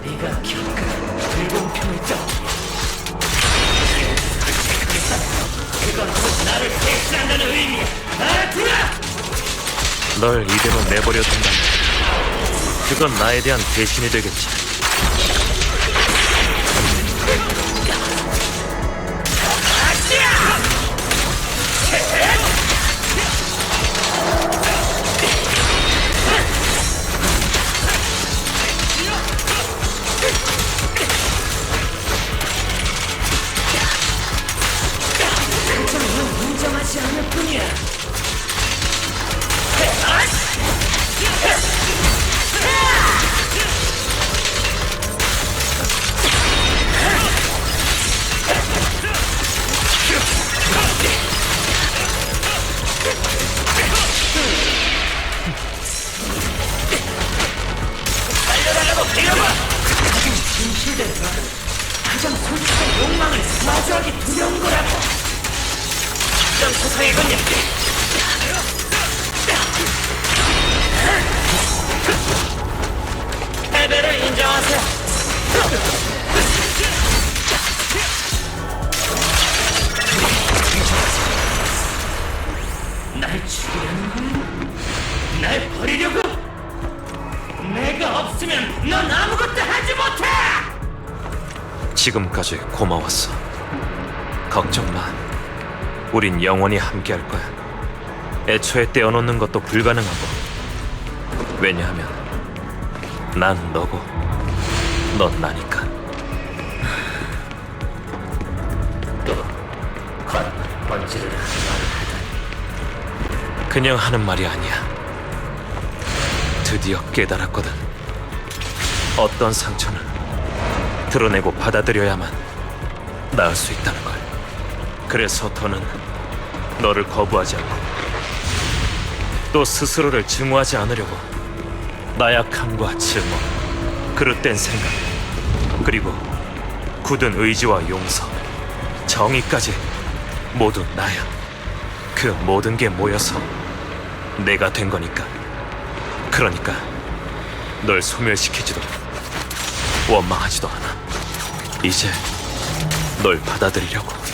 네가 겪은 불공평을 떠올려. 그건 곧 나를 대신한다는 의미야. 알아들어! 널 이대로 내버려 둔다면 그건 나에 대한 배신이 되겠지. 인정하지 않을 뿐이야. 날 죽이려는 거야? 날 버리려고? 내가 없으면 넌 아무것도 하지 못해! 지금까지 고마웠어. 걱정 마. 우린 영원히 함께할 거야. 애초에 떼어놓는 것도 불가능하고. 왜냐하면 난 너고 넌 나니까. 또 번지를 하는 말을 하다니. 그냥 하는 말이 아니야. 드디어 깨달았거든. 어떤 상처는 드러내고 받아들여야만 나을 수 있다는 걸. 그래서 더는 너를 거부하지 않고 또 스스로를 증오하지 않으려고 나약함과 증오, 그릇된 생각, 그리고 굳은 의지와 용서, 정의까지 모두 나야. 그 모든 게 모여서 내가 된 거니까. 그러니까 널 소멸시키지도 원망하지도 않아. 이제 널 받아들이려고.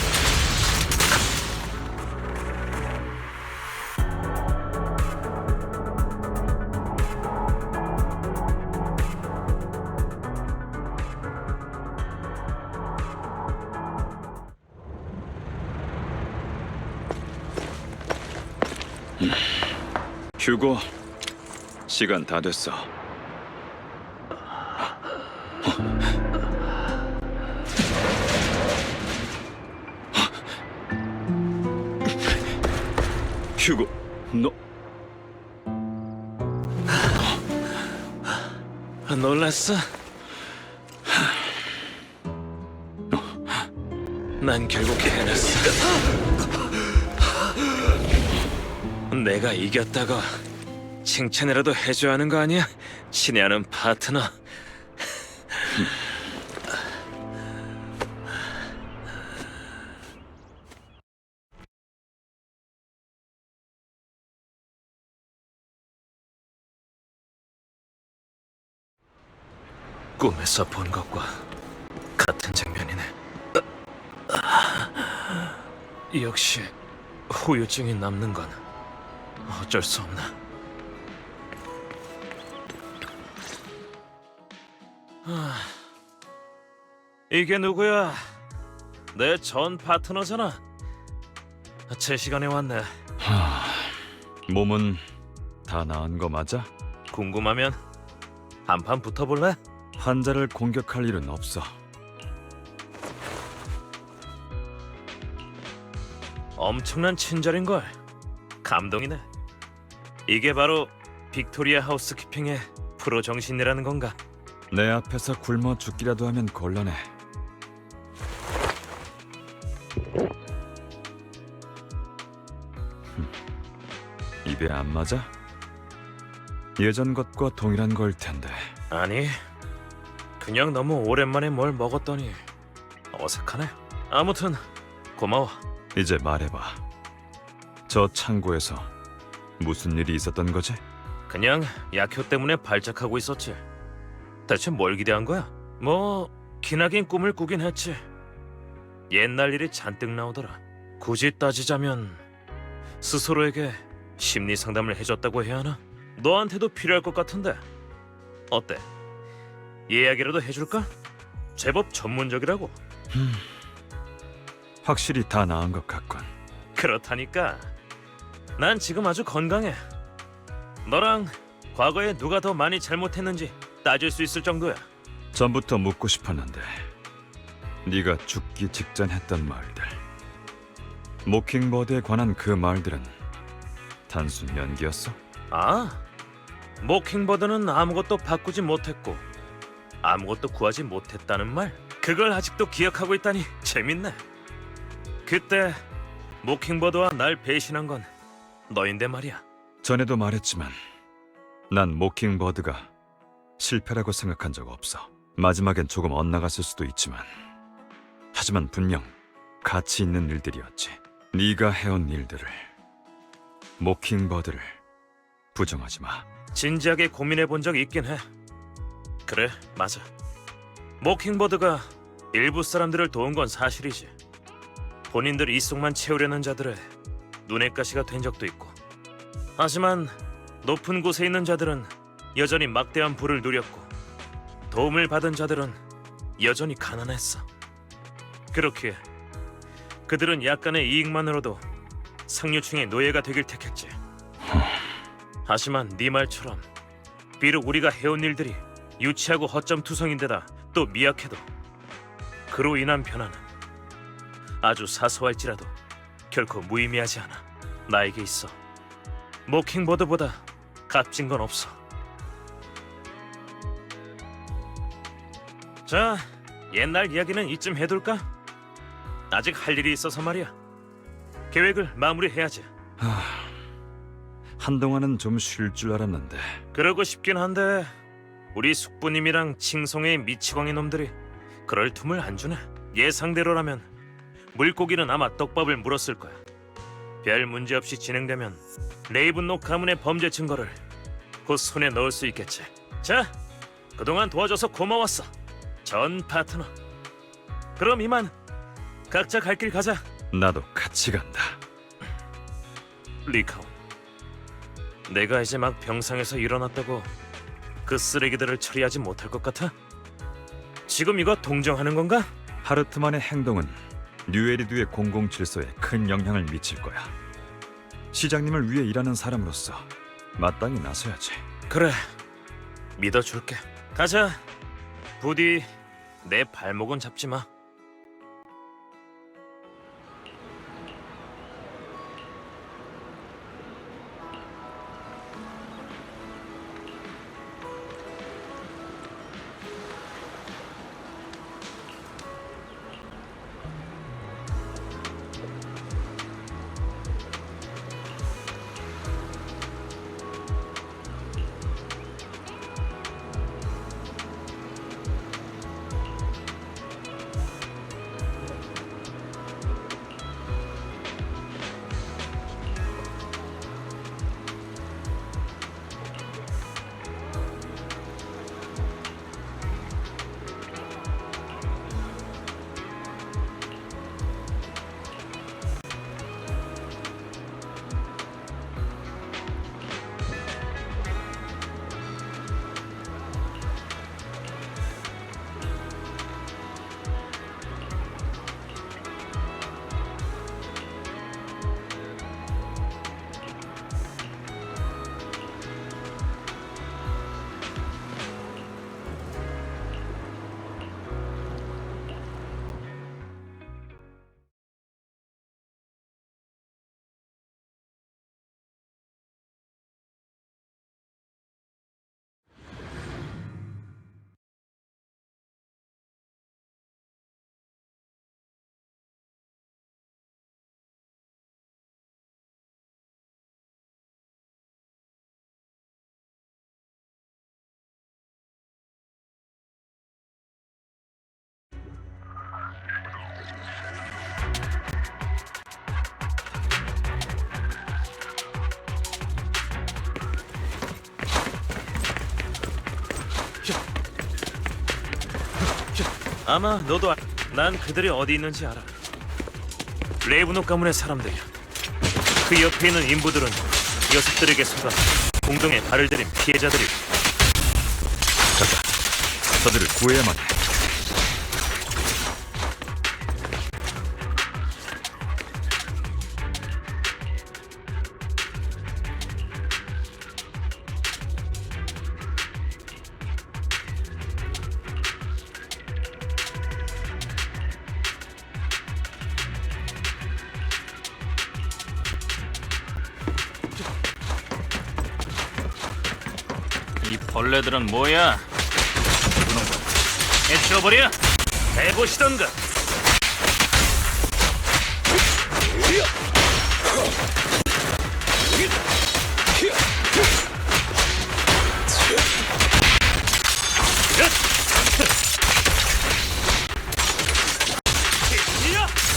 휴고, 시간 다 됐어. 휴고, 너 놀랐어? 난 결국 해냈어. 내가 이겼다고 칭찬이라도 해줘야 하는 거 아니야? 친애하는 파트너. 꿈에서 본 것과 같은 장면이네. 역시 후유증이 남는 건 어쩔 수 없나. 이게 누구야? 내 전 파트너잖아. 제 시간에 왔네. 몸은 다 나은 거 맞아? 궁금하면 한판 붙어볼래? 환자를 공격할 일은 없어. 엄청난 친절인걸. 감동이네. 이게 바로 빅토리아 하우스키핑의 프로 정신이라는 건가? 내 앞에서 굶어 죽기라도 하면 곤란해. 입에 안 맞아? 예전 것과 동일한 걸 텐데. 아니, 그냥 너무 오랜만에 뭘 먹었더니 어색하네. 아무튼 고마워. 이제 말해봐. 저 창고에서 무슨 일이 있었던 거지? 그냥 약효 때문에 발작하고 있었지. 대체 뭘 기대한 거야? 뭐 기나긴 꿈을 꾸긴 했지. 옛날 일이 잔뜩 나오더라. 굳이 따지자면 스스로에게 심리 상담을 해줬다고 해야 하나? 너한테도 필요할 것 같은데. 어때? 이야기라도 해줄까? 제법 전문적이라고. 확실히 다 나은 것 같군. 그렇다니까. 난 지금 아주 건강해. 너랑 과거에 누가 더 많이 잘못했는지 따질 수 있을 정도야. 전부터 묻고 싶었는데 네가 죽기 직전 했던 말들, 모킹버드에 관한 그 말들은 단순 연기였어? 아, 모킹버드는 아무것도 바꾸지 못했고 아무것도 구하지 못했다는 말? 그걸 아직도 기억하고 있다니 재밌네. 그때 모킹버드와 날 배신한 건 너인데 말이야. 전에도 말했지만 난 모킹버드가 실패라고 생각한 적 없어. 마지막엔 조금 엇나갔을 수도 있지만 하지만 분명 가치 있는 일들이었지. 네가 해온 일들을, 모킹버드를 부정하지 마. 진지하게 고민해 본 적 있긴 해. 그래, 맞아. 모킹버드가 일부 사람들을 도운 건 사실이지. 본인들 이속만 채우려는 자들의 눈엣가시가 된 적도 있고. 하지만 높은 곳에 있는 자들은 여전히 막대한 부를 누렸고 도움을 받은 자들은 여전히 가난했어. 그렇기에 그들은 약간의 이익만으로도 상류층의 노예가 되길 택했지. 하지만 네 말처럼 비록 우리가 해온 일들이 유치하고 허점투성인데다 또 미약해도 그로 인한 변화는 아주 사소할지라도 결코 무의미하지 않아. 나에게 있어 모킹보드보다 값진 건 없어. 자, 옛날 이야기는 이쯤 해둘까? 아직 할 일이 있어서 말이야. 계획을 마무리해야지. 한동안은 좀 쉴 줄 알았는데 그러고 싶긴 한데 우리 숙부님이랑 칭송의 미치광이 놈들이 그럴 틈을 안 주네. 예상대로라면 물고기는 아마 떡밥을 물었을 거야. 별 문제 없이 진행되면 레이븐록 가문의 범죄 증거를 곧 손에 넣을 수 있겠지. 자, 그동안 도와줘서 고마웠어, 전 파트너. 그럼 이만 각자 갈 길 가자. 나도 같이 간다. 리카온, 내가 이제 막 병상에서 일어났다고 그 쓰레기들을 처리하지 못할 것 같아? 지금 이거 동정하는 건가? 하르트만의 행동은 뉴에리두의 공공질서에 큰 영향을 미칠 거야. 시장님을 위해 일하는 사람으로서 마땅히 나서야지. 그래, 믿어줄게. 가자. 부디 내 발목은 잡지 마. 아마 너도 난 그들이 어디 있는지 알아. 레이븐록 가문의 사람들이야. 그 옆에 있는 인부들은 녀석들에게 속아 공동에 발을 들인 피해자들이고. 가자. 저들을 구해야만 해. 이 벌레들은 뭐야? 죽는 거 해치워버려! 해보시던가!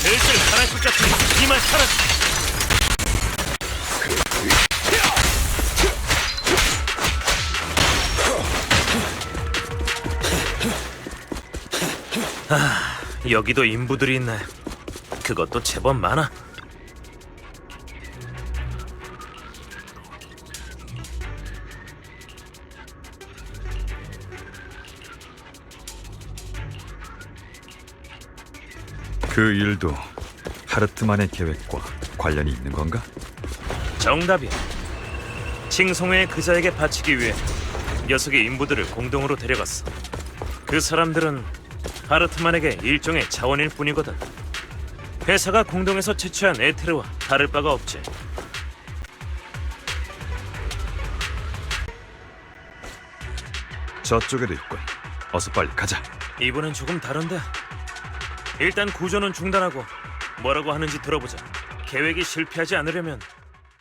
슬슬 하나씩 같은 이만 사라져! 아, 여기도 인부들이 있네. 그것도 제법 많아. 그 일도 하르트만의 계획과 관련이 있는 건가? 정답이야. 칭송회의 그자에게 바치기 위해 녀석의 인부들을 공동으로 데려갔어. 그 사람들은 하르트만에게 일종의 자원일 뿐이거든. 회사가 공동에서 채취한 에테르와 다를 바가 없지. 저쪽에도 있군. 어서 빨리 가자. 이번엔 조금 다른데. 일단 구조는 중단하고 뭐라고 하는지 들어보자. 계획이 실패하지 않으려면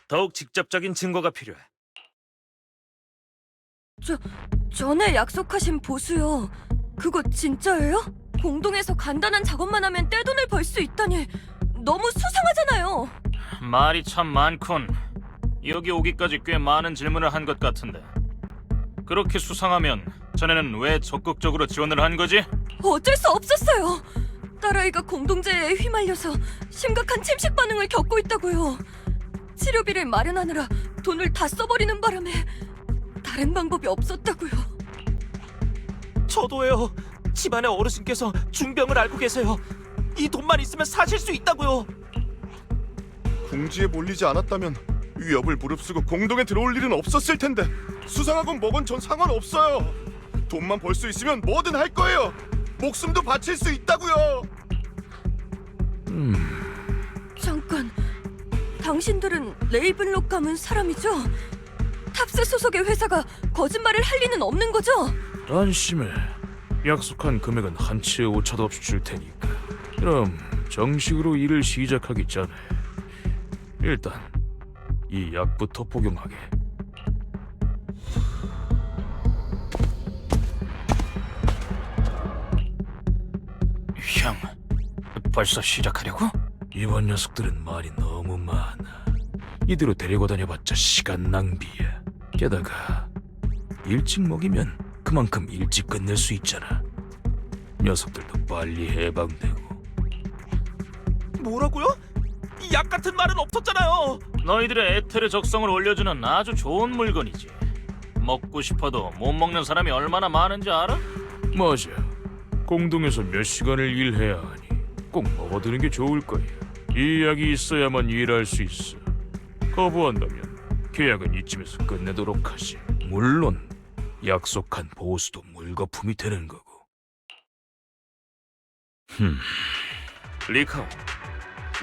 더욱 직접적인 증거가 필요해. 전에 약속하신 보수요. 그거 진짜예요? 공동에서 간단한 작업만 하면 떼돈을 벌 수 있다니 너무 수상하잖아요. 말이 참 많군. 여기 오기까지 꽤 많은 질문을 한 것 같은데. 그렇게 수상하면 자네는 왜 적극적으로 지원을 한 거지? 어쩔 수 없었어요. 딸아이가 공동재해에 휘말려서 심각한 침식 반응을 겪고 있다고요. 치료비를 마련하느라 돈을 다 써버리는 바람에 다른 방법이 없었다고요. 저도요. 집안의 어르신께서 중병을 앓고 계세요. 이 돈만 있으면 사실 수 있다고요. 궁지에 몰리지 않았다면 위협을 무릅쓰고 공동에 들어올 일은 없었을 텐데. 수상하건 뭐건 전 상관없어요. 돈만 벌 수 있으면 뭐든 할 거예요. 목숨도 바칠 수 있다고요. 잠깐, 당신들은 레이븐록 가문 사람이죠? 탑스 소속의 회사가 거짓말을 할 리는 없는 거죠? 안심해. 약속한 금액은 한 치의 오차도 없이 줄 테니까. 그럼 정식으로 일을 시작하기 전에 일단 이 약부터 복용하게. 형, 벌써 시작하려고? 이번 녀석들은 말이 너무 많아. 이대로 데리고 다녀봤자 시간 낭비야. 게다가 일찍 먹이면 그만큼 일찍 끝낼 수 있잖아. 녀석들도 빨리 해방되고. 뭐라고요? 약 같은 말은 없었잖아요. 너희들의 에테르 적성을 올려주는 아주 좋은 물건이지. 먹고 싶어도 못 먹는 사람이 얼마나 많은지 알아? 맞아. 공동에서 몇 시간을 일해야 하니 꼭 먹어두는 게 좋을 거야. 이 약이 있어야만 일할 수 있어. 거부한다면 계약은 이쯤에서 끝내도록 하지. 물론 약속한 보수도 물거품이 되는 거고. 리카오,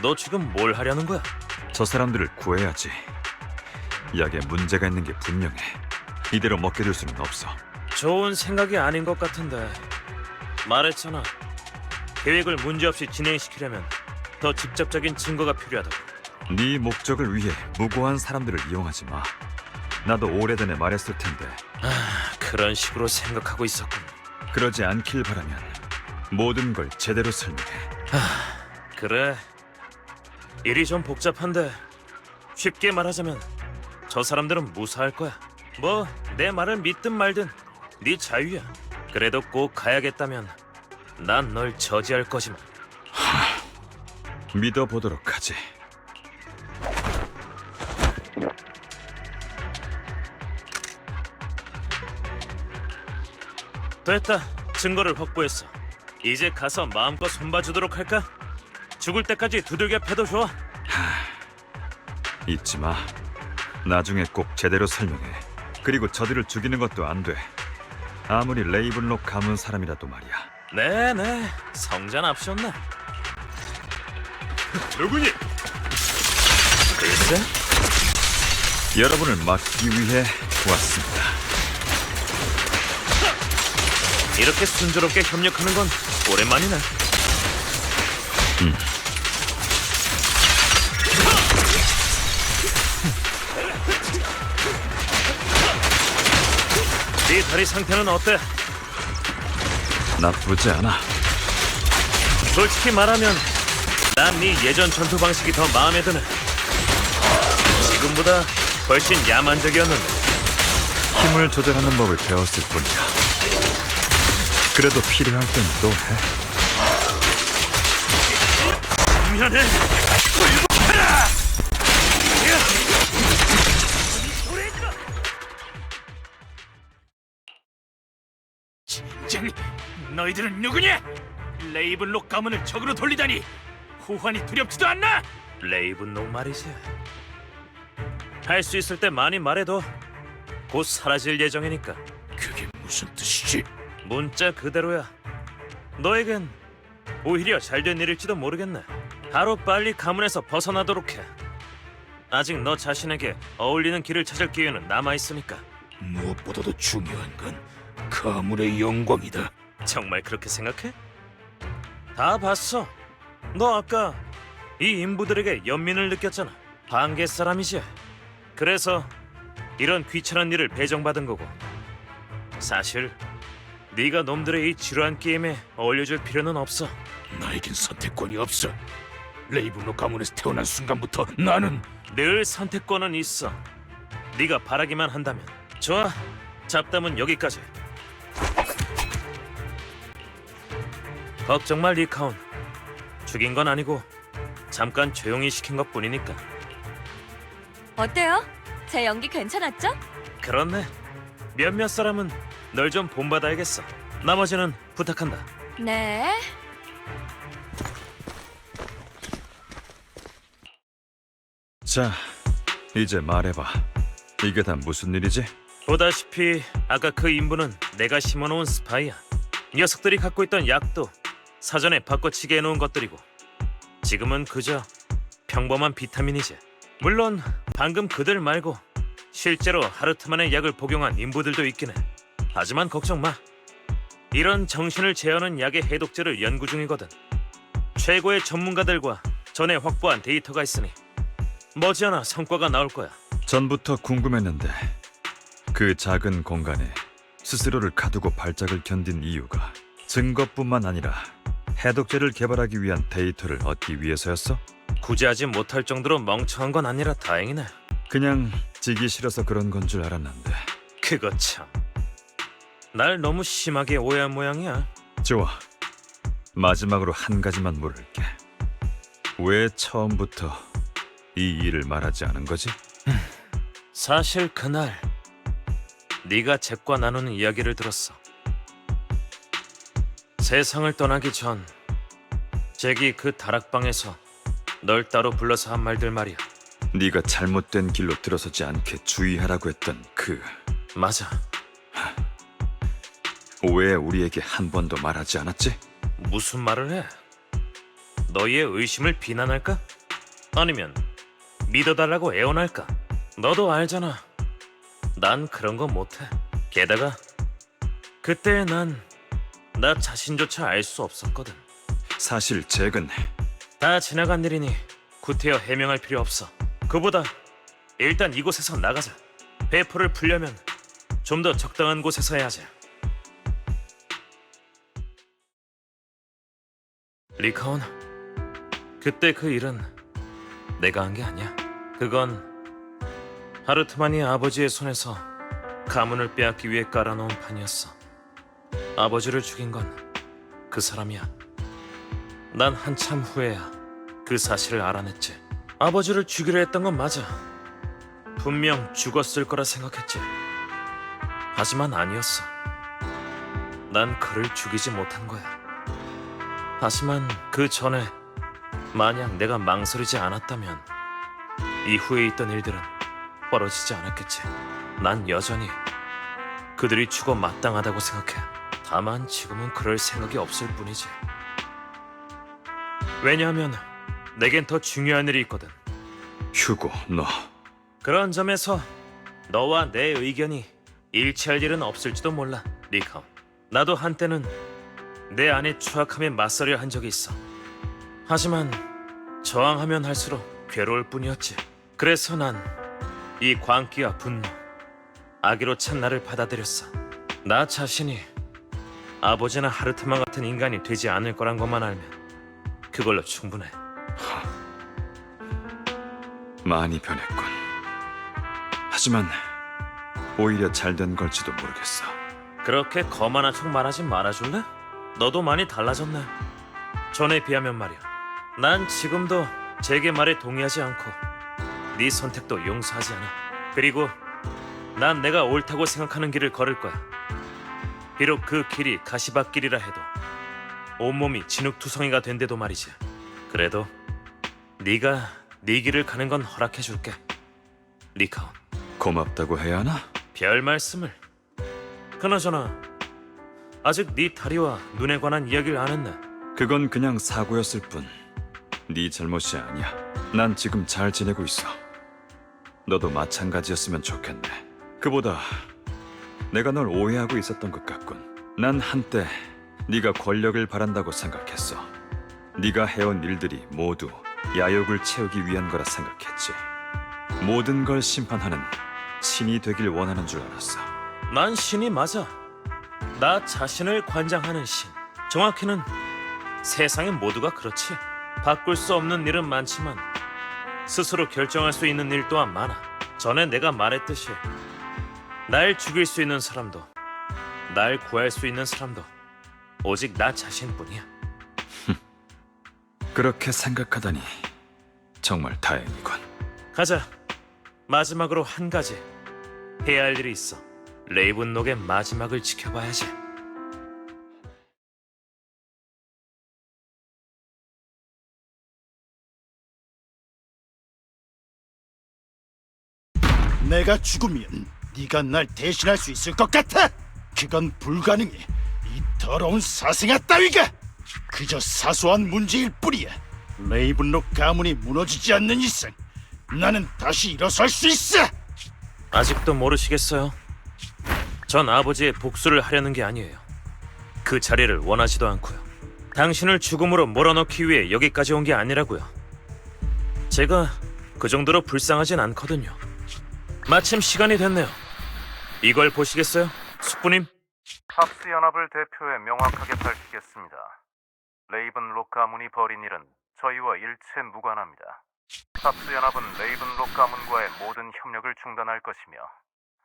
너 지금 뭘 하려는 거야? 저 사람들을 구해야지. 약에 문제가 있는 게 분명해. 이대로 먹게 둘 수는 없어. 좋은 생각이 아닌 것 같은데. 말했잖아. 계획을 문제없이 진행시키려면 더 직접적인 증거가 필요하다고. 네 목적을 위해 무고한 사람들을 이용하지 마. 나도 오래전에 말했을 텐데. 그런 식으로 생각하고 있었군. 그러지 않길 바라면 모든 걸 제대로 설명해. 그래. 일이 좀 복잡한데 쉽게 말하자면 저 사람들은 무사할 거야. 뭐 내 말을 믿든 말든 네 자유야. 그래도 꼭 가야겠다면 난 널 저지할 거지만. 믿어보도록 하지. 됐다. 증거를 확보했어. 이제 가서 마음껏 손봐주도록 할까? 죽을 때까지 두들겨 패도 좋아. 잊지 마. 나중에 꼭 제대로 설명해. 그리고 저들을 죽이는 것도 안 돼. 아무리 레이븐록 가문 사람이라도 말이야. 네네. 성자 납셨네. 누구니? 글쎄? 여러분을 막기 위해 왔습니다. 이렇게 순조롭게 협력하는 건 오랜만이네. 네 다리 상태는 어때? 나쁘지 않아. 솔직히 말하면 난 네 예전 전투 방식이 더 마음에 드네. 지금보다 훨씬 야만적이었는데. 힘을 조절하는 법을 배웠을 뿐이야. 그래도 필요할 땐 또 해. 미안해. 굴복하라. 진짜 너희들은 누구냐? 레이븐록 가문을 적으로 돌리다니 후환이 두렵지도 않나? 레이븐록 말이지. 할 수 있을 때 많이 말해도 곧 사라질 예정이니까. 그게 무슨 뜻이지? 문자 그대로야. 너에겐 오히려 잘된 일일지도 모르겠네. 하루 빨리 가문에서 벗어나도록 해. 아직 너 자신에게 어울리는 길을 찾을 기회는 남아있으니까. 무엇보다도 중요한 건 가문의 영광이다. 정말 그렇게 생각해? 다 봤어. 너 아까 이 인부들에게 연민을 느꼈잖아. 반개 사람이지. 그래서 이런 귀찮은 일을 배정받은 거고. 사실 네가 놈들의 이 지루한 게임에 어울려줄 필요는 없어. 나에겐 선택권이 없어. 레이븐록 가문에서 태어난 순간부터 나는 늘 선택권은 있어. 네가 바라기만 한다면. 좋아. 잡담은 여기까지. 걱정 마, 리카온. 죽인 건 아니고 잠깐 조용히 시킨 것뿐이니까. 어때요? 제 연기 괜찮았죠? 그렇네. 몇몇 사람은 널 좀 본받아야겠어. 나머지는 부탁한다. 네. 자, 이제 말해봐. 이게 다 무슨 일이지? 보다시피 아까 그 인부는 내가 심어놓은 스파이야. 녀석들이 갖고 있던 약도 사전에 바꿔치기 해놓은 것들이고, 지금은 그저 평범한 비타민이지. 물론 방금 그들 말고 실제로 하르트만의 약을 복용한 인부들도 있긴 해. 하지만 걱정 마. 이런 정신을 재우는 약의 해독제를 연구 중이거든. 최고의 전문가들과 전에 확보한 데이터가 있으니 머지않아 성과가 나올 거야. 전부터 궁금했는데 그 작은 공간에 스스로를 가두고 발작을 견딘 이유가 증거뿐만 아니라 해독제를 개발하기 위한 데이터를 얻기 위해서였어? 구제하지 못할 정도로 멍청한 건 아니라 다행이네. 그냥 지기 싫어서 그런 건 줄 알았는데. 그거 참. 날 너무 심하게 오해한 모양이야. 좋아. 마지막으로 한 가지만 물을게. 왜 처음부터 이 일을 말하지 않은 거지? 사실 그날 네가 잭과 나누는 이야기를 들었어. 세상을 떠나기 전 잭이 그 다락방에서 널 따로 불러서 한 말들 말이야. 네가 잘못된 길로 들어서지 않게 주의하라고 했던 그... 맞아. 왜 우리에게 한 번도 말하지 않았지? 무슨 말을 해? 너희의 의심을 비난할까? 아니면 믿어달라고 애원할까? 너도 알잖아. 난 그런 거 못해. 게다가 그때 난 나 자신조차 알 수 없었거든. 사실 잭은 다 지나간 일이니 구태여 해명할 필요 없어. 그보다 일단 이곳에서 나가자. 배포를 풀려면 좀 더 적당한 곳에서 해야지. 리카온, 그때 그 일은 내가 한 게 아니야. 그건 하르트만이 아버지의 손에서 가문을 빼앗기 위해 깔아놓은 판이었어. 아버지를 죽인 건 그 사람이야. 난 한참 후에야 그 사실을 알아냈지. 아버지를 죽이려 했던 건 맞아. 분명 죽었을 거라 생각했지. 하지만 아니었어. 난 그를 죽이지 못한 거야. 하지만 그 전에 만약 내가 망설이지 않았다면 이후에 있던 일들은 벌어지지 않았겠지. 난 여전히 그들이 죽어 마땅하다고 생각해. 다만 지금은 그럴 생각이 없을 뿐이지. 왜냐하면 내겐 더 중요한 일이 있거든. 휴고, 너 그런 점에서 너와 내 의견이 일치할 일은 없을지도 몰라, 리카온. 나도 한때는 내 안의 추악함에 맞서려 한 적이 있어. 하지만 저항하면 할수록 괴로울 뿐이었지. 그래서 난 이 광기와 분노, 악의로 찬 나를 받아들였어. 나 자신이 아버지나 하르트만 같은 인간이 되지 않을 거란 것만 알면 그걸로 충분해. 많이 변했군. 하지만 오히려 잘된 걸지도 모르겠어. 그렇게 거만한 척 말하지 말아줄래? 너도 많이 달라졌네. 전에 비하면 말이야. 난 지금도 잭의 말에 동의하지 않고 네 선택도 용서하지 않아. 그리고 난 내가 옳다고 생각하는 길을 걸을 거야. 비록 그 길이 가시밭길이라 해도 온몸이 진흙투성이가 된데도 말이지. 그래도 네가 네 길을 가는 건 허락해줄게. 리카온. 고맙다고 해야 하나? 별 말씀을. 그나저나 아직 네 다리와 눈에 관한 이야기를 안 했네. 그건 그냥 사고였을 뿐. 네 잘못이 아니야. 난 지금 잘 지내고 있어. 너도 마찬가지였으면 좋겠네. 그보다 내가 널 오해하고 있었던 것 같군. 난 한때 네가 권력을 바란다고 생각했어. 네가 해온 일들이 모두 야욕을 채우기 위한 거라 생각했지. 모든 걸 심판하는 신이 되길 원하는 줄 알았어. 난 신이 맞아. 나 자신을 관장하는 신. 정확히는 세상의 모두가 그렇지. 바꿀 수 없는 일은 많지만 스스로 결정할 수 있는 일 또한 많아. 전에 내가 말했듯이 날 죽일 수 있는 사람도 날 구할 수 있는 사람도 오직 나 자신뿐이야. 그렇게 생각하다니 정말 다행이군. 가자. 마지막으로 한 가지 해야 할 일이 있어. 레이븐록의 마지막을 지켜봐야지. 내가 죽으면 네가 날 대신할 수 있을 것 같아? 그건 불가능해. 이 더러운 사생아 따위가 그저 사소한 문제일 뿐이야. 레이븐록 가문이 무너지지 않는 이상 나는 다시 일어설 수 있어. 아직도 모르시겠어요? 전 아버지의 복수를 하려는 게 아니에요. 그 자리를 원하지도 않고요. 당신을 죽음으로 몰아넣기 위해 여기까지 온 게 아니라고요. 제가 그 정도로 불쌍하진 않거든요. 마침 시간이 됐네요. 이걸 보시겠어요? 숙부님? 탑스 연합을 대표해 명확하게 밝히겠습니다. 레이븐록 가문이 벌인 일은 저희와 일체 무관합니다. 탑스 연합은 레이븐록 가문과의 모든 협력을 중단할 것이며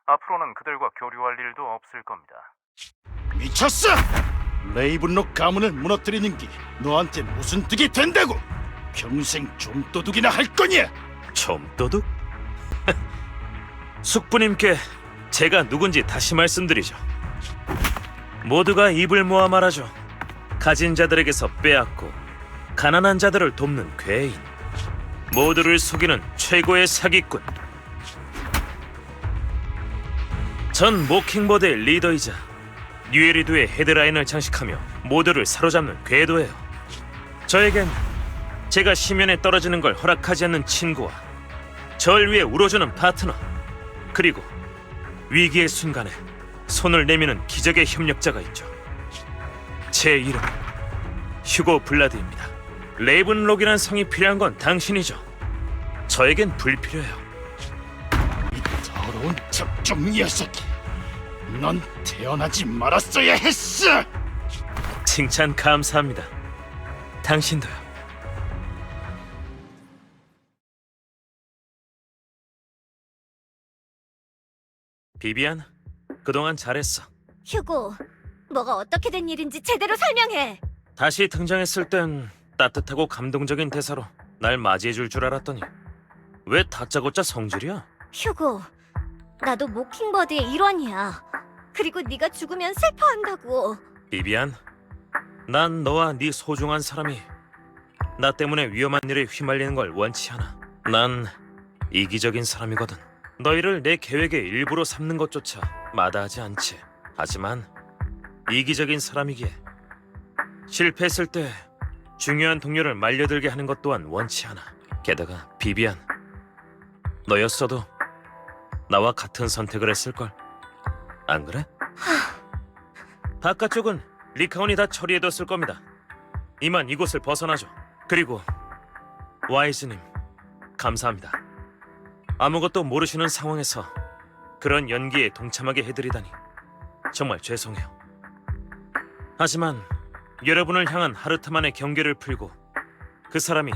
앞으로는 그들과 교류할 일도 없을 겁니다. 미쳤어! 레이븐록 가문을 무너뜨리는 게 너한테 무슨 득이 된다고? 평생 좀도둑이나 할 거냐? 좀도둑? 숙부님께 제가 누군지 다시 말씀드리죠. 모두가 입을 모아 말하죠. 가진 자들에게서 빼앗고 가난한 자들을 돕는 괴인, 모두를 속이는 최고의 사기꾼. 전 모킹버드의 리더이자 뉴에리두의 헤드라인을 장식하며 모두를 사로잡는 궤도예요. 저에겐 제가 심연에 떨어지는 걸 허락하지 않는 친구와 절 위에 울어주는 파트너, 그리고 위기의 순간에 손을 내미는 기적의 협력자가 있죠. 제 이름은 휴고 블라드입니다. 레이븐록이란 성이 필요한 건 당신이죠. 저에겐 불필요해요. 이 더러운 적종 녀석이, 넌 태어나지 말았어야 했어. 칭찬 감사합니다. 당신도요. 비비안, 그동안 잘했어. 휴고, 뭐가 어떻게 된 일인지 제대로 설명해. 다시 등장했을 땐 따뜻하고 감동적인 대사로 날 맞이해줄 줄 알았더니 왜 다짜고짜 성질이야? 휴고, 나도 모킹버드의 일원이야. 그리고 네가 죽으면 슬퍼한다고. 비비안, 난 너와 네 소중한 사람이 나 때문에 위험한 일에 휘말리는 걸 원치 않아. 난 이기적인 사람이거든. 너희를 내 계획의 일부로 삼는 것조차 마다하지 않지. 하지만 이기적인 사람이기에 실패했을 때 중요한 동료를 말려들게 하는 것 또한 원치 않아. 게다가 비비안, 너였어도 나와 같은 선택을 했을걸. 안 그래? 바깥쪽은 리카온이 다 처리해뒀을 겁니다. 이만 이곳을 벗어나죠. 그리고 와이즈님, 감사합니다. 아무것도 모르시는 상황에서 그런 연기에 동참하게 해드리다니 정말 죄송해요. 하지만 여러분을 향한 하르트만의 경계를 풀고 그 사람이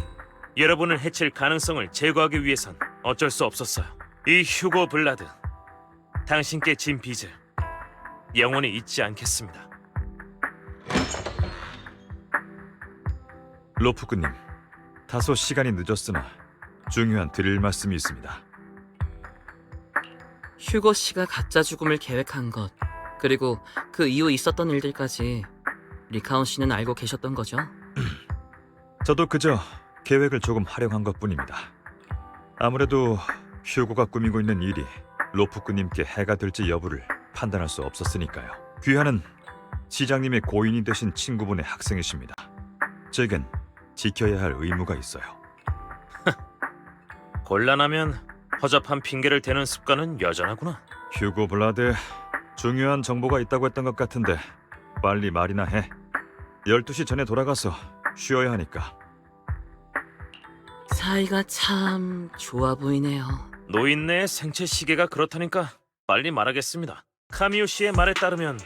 여러분을 해칠 가능성을 제거하기 위해선 어쩔 수 없었어요. 이 휴고 블라드, 당신께 진 빚을 영원히 잊지 않겠습니다. 로프크님, 다소 시간이 늦었으나 중요한 드릴 말씀이 있습니다. 휴고 씨가 가짜 죽음을 계획한 것, 그리고 그 이후 있었던 일들까지 리카온 씨는 알고 계셨던 거죠? 저도 그저 계획을 조금 활용한 것뿐입니다. 아무래도 휴고가 꾸미고 있는 일이 로프크님께 해가 될지 여부를 판단할 수 없었으니까요. 귀하는 시장님의 고인이 되신 친구분의 학생이십니다. 제겐 지켜야 할 의무가 있어요. 곤란하면 허접한 핑계를 대는 습관은 여전하구나. 휴고 블라드, 중요한 정보가 있다고 했던 것 같은데 빨리 말이나 해. 12시 전에 돌아가서 쉬어야 하니까. 사이가 참 좋아 보이네요. 노인네의 생체 시계가 그렇다니까 빨리 말하겠습니다. 카미우 씨의 말에 따르면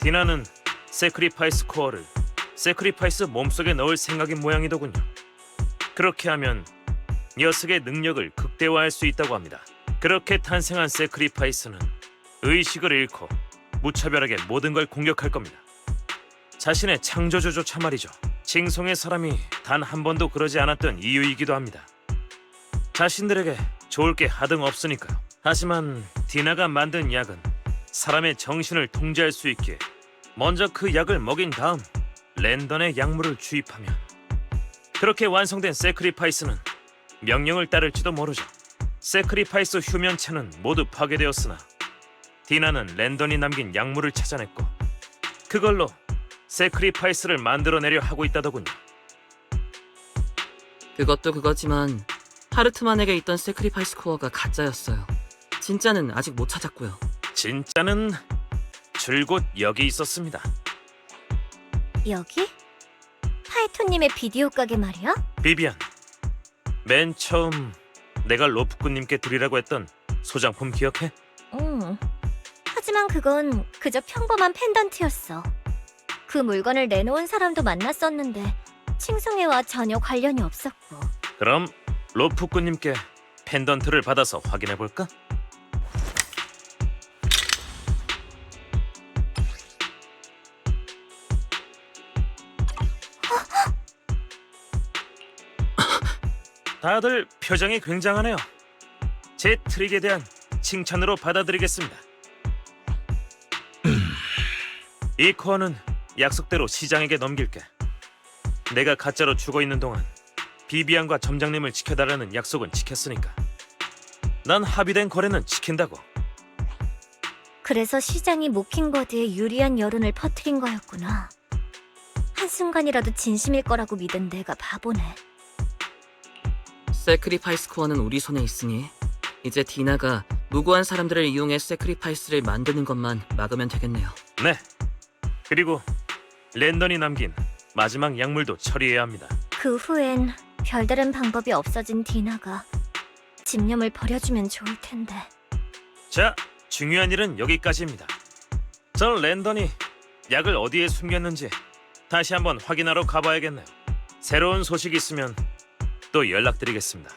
디나는 세크리파이스 코어를 세크리파이스 몸속에 넣을 생각인 모양이더군요. 그렇게 하면 녀석의 능력을 극대화할 수 있다고 합니다. 그렇게 탄생한 세크리파이스는 의식을 잃고 무차별하게 모든 걸 공격할 겁니다. 자신의 창조주조차 말이죠. 징송의 사람이 단 한 번도 그러지 않았던 이유이기도 합니다. 자신들에게 좋을 게 하등 없으니까요. 하지만 디나가 만든 약은 사람의 정신을 통제할 수 있기에 먼저 그 약을 먹인 다음 랜던의 약물을 주입하면 그렇게 완성된 세크리파이스는 명령을 따를지도 모르죠. 세크리파이스 휴면체는 모두 파괴되었으나 디나는 랜던이 남긴 약물을 찾아냈고 그걸로 세크리파이스를 만들어내려 하고 있다더군요. 그것도 그거지만 하르트만에게 있던 세크리파이스 코어가 가짜였어요. 진짜는 아직 못 찾았고요. 진짜는 줄곧 여기 있었습니다. 여기? 파이토님의 비디오 가게 말이야? 비비안, 맨 처음 내가 로프꾼님께 드리라고 했던 소장품 기억해? 응. 하지만 그건 그저 평범한 펜던트였어. 그 물건을 내놓은 사람도 만났었는데 칭송회와 전혀 관련이 없었고. 그럼 로프꾼님께 펜던트를 받아서 확인해볼까? 다들 표정이 굉장하네요. 제 트릭에 대한 칭찬으로 받아들이겠습니다. 이 코어는 약속대로 시장에게 넘길게. 내가 가짜로 죽어있는 동안 비비안과 점장님을 지켜달라는 약속은 지켰으니까 난 합의된 거래는 지킨다고. 그래서 시장이 모킹버드에 유리한 여론을 퍼뜨린 거였구나. 한순간이라도 진심일 거라고 믿은 내가 바보네. 세크리파이스 코어는 우리 손에 있으니 이제 디나가 무고한 사람들을 이용해 세크리파이스를 만드는 것만 막으면 되겠네요. 네. 그리고 랜던이 남긴 마지막 약물도 처리해야 합니다. 그 후엔 별다른 방법이 없어진 디나가 집념을 버려주면 좋을 텐데. 자, 중요한 일은 여기까지입니다. 전 랜던이 약을 어디에 숨겼는지 다시 한번 확인하러 가봐야겠네요. 새로운 소식 있으면 또 연락드리겠습니다.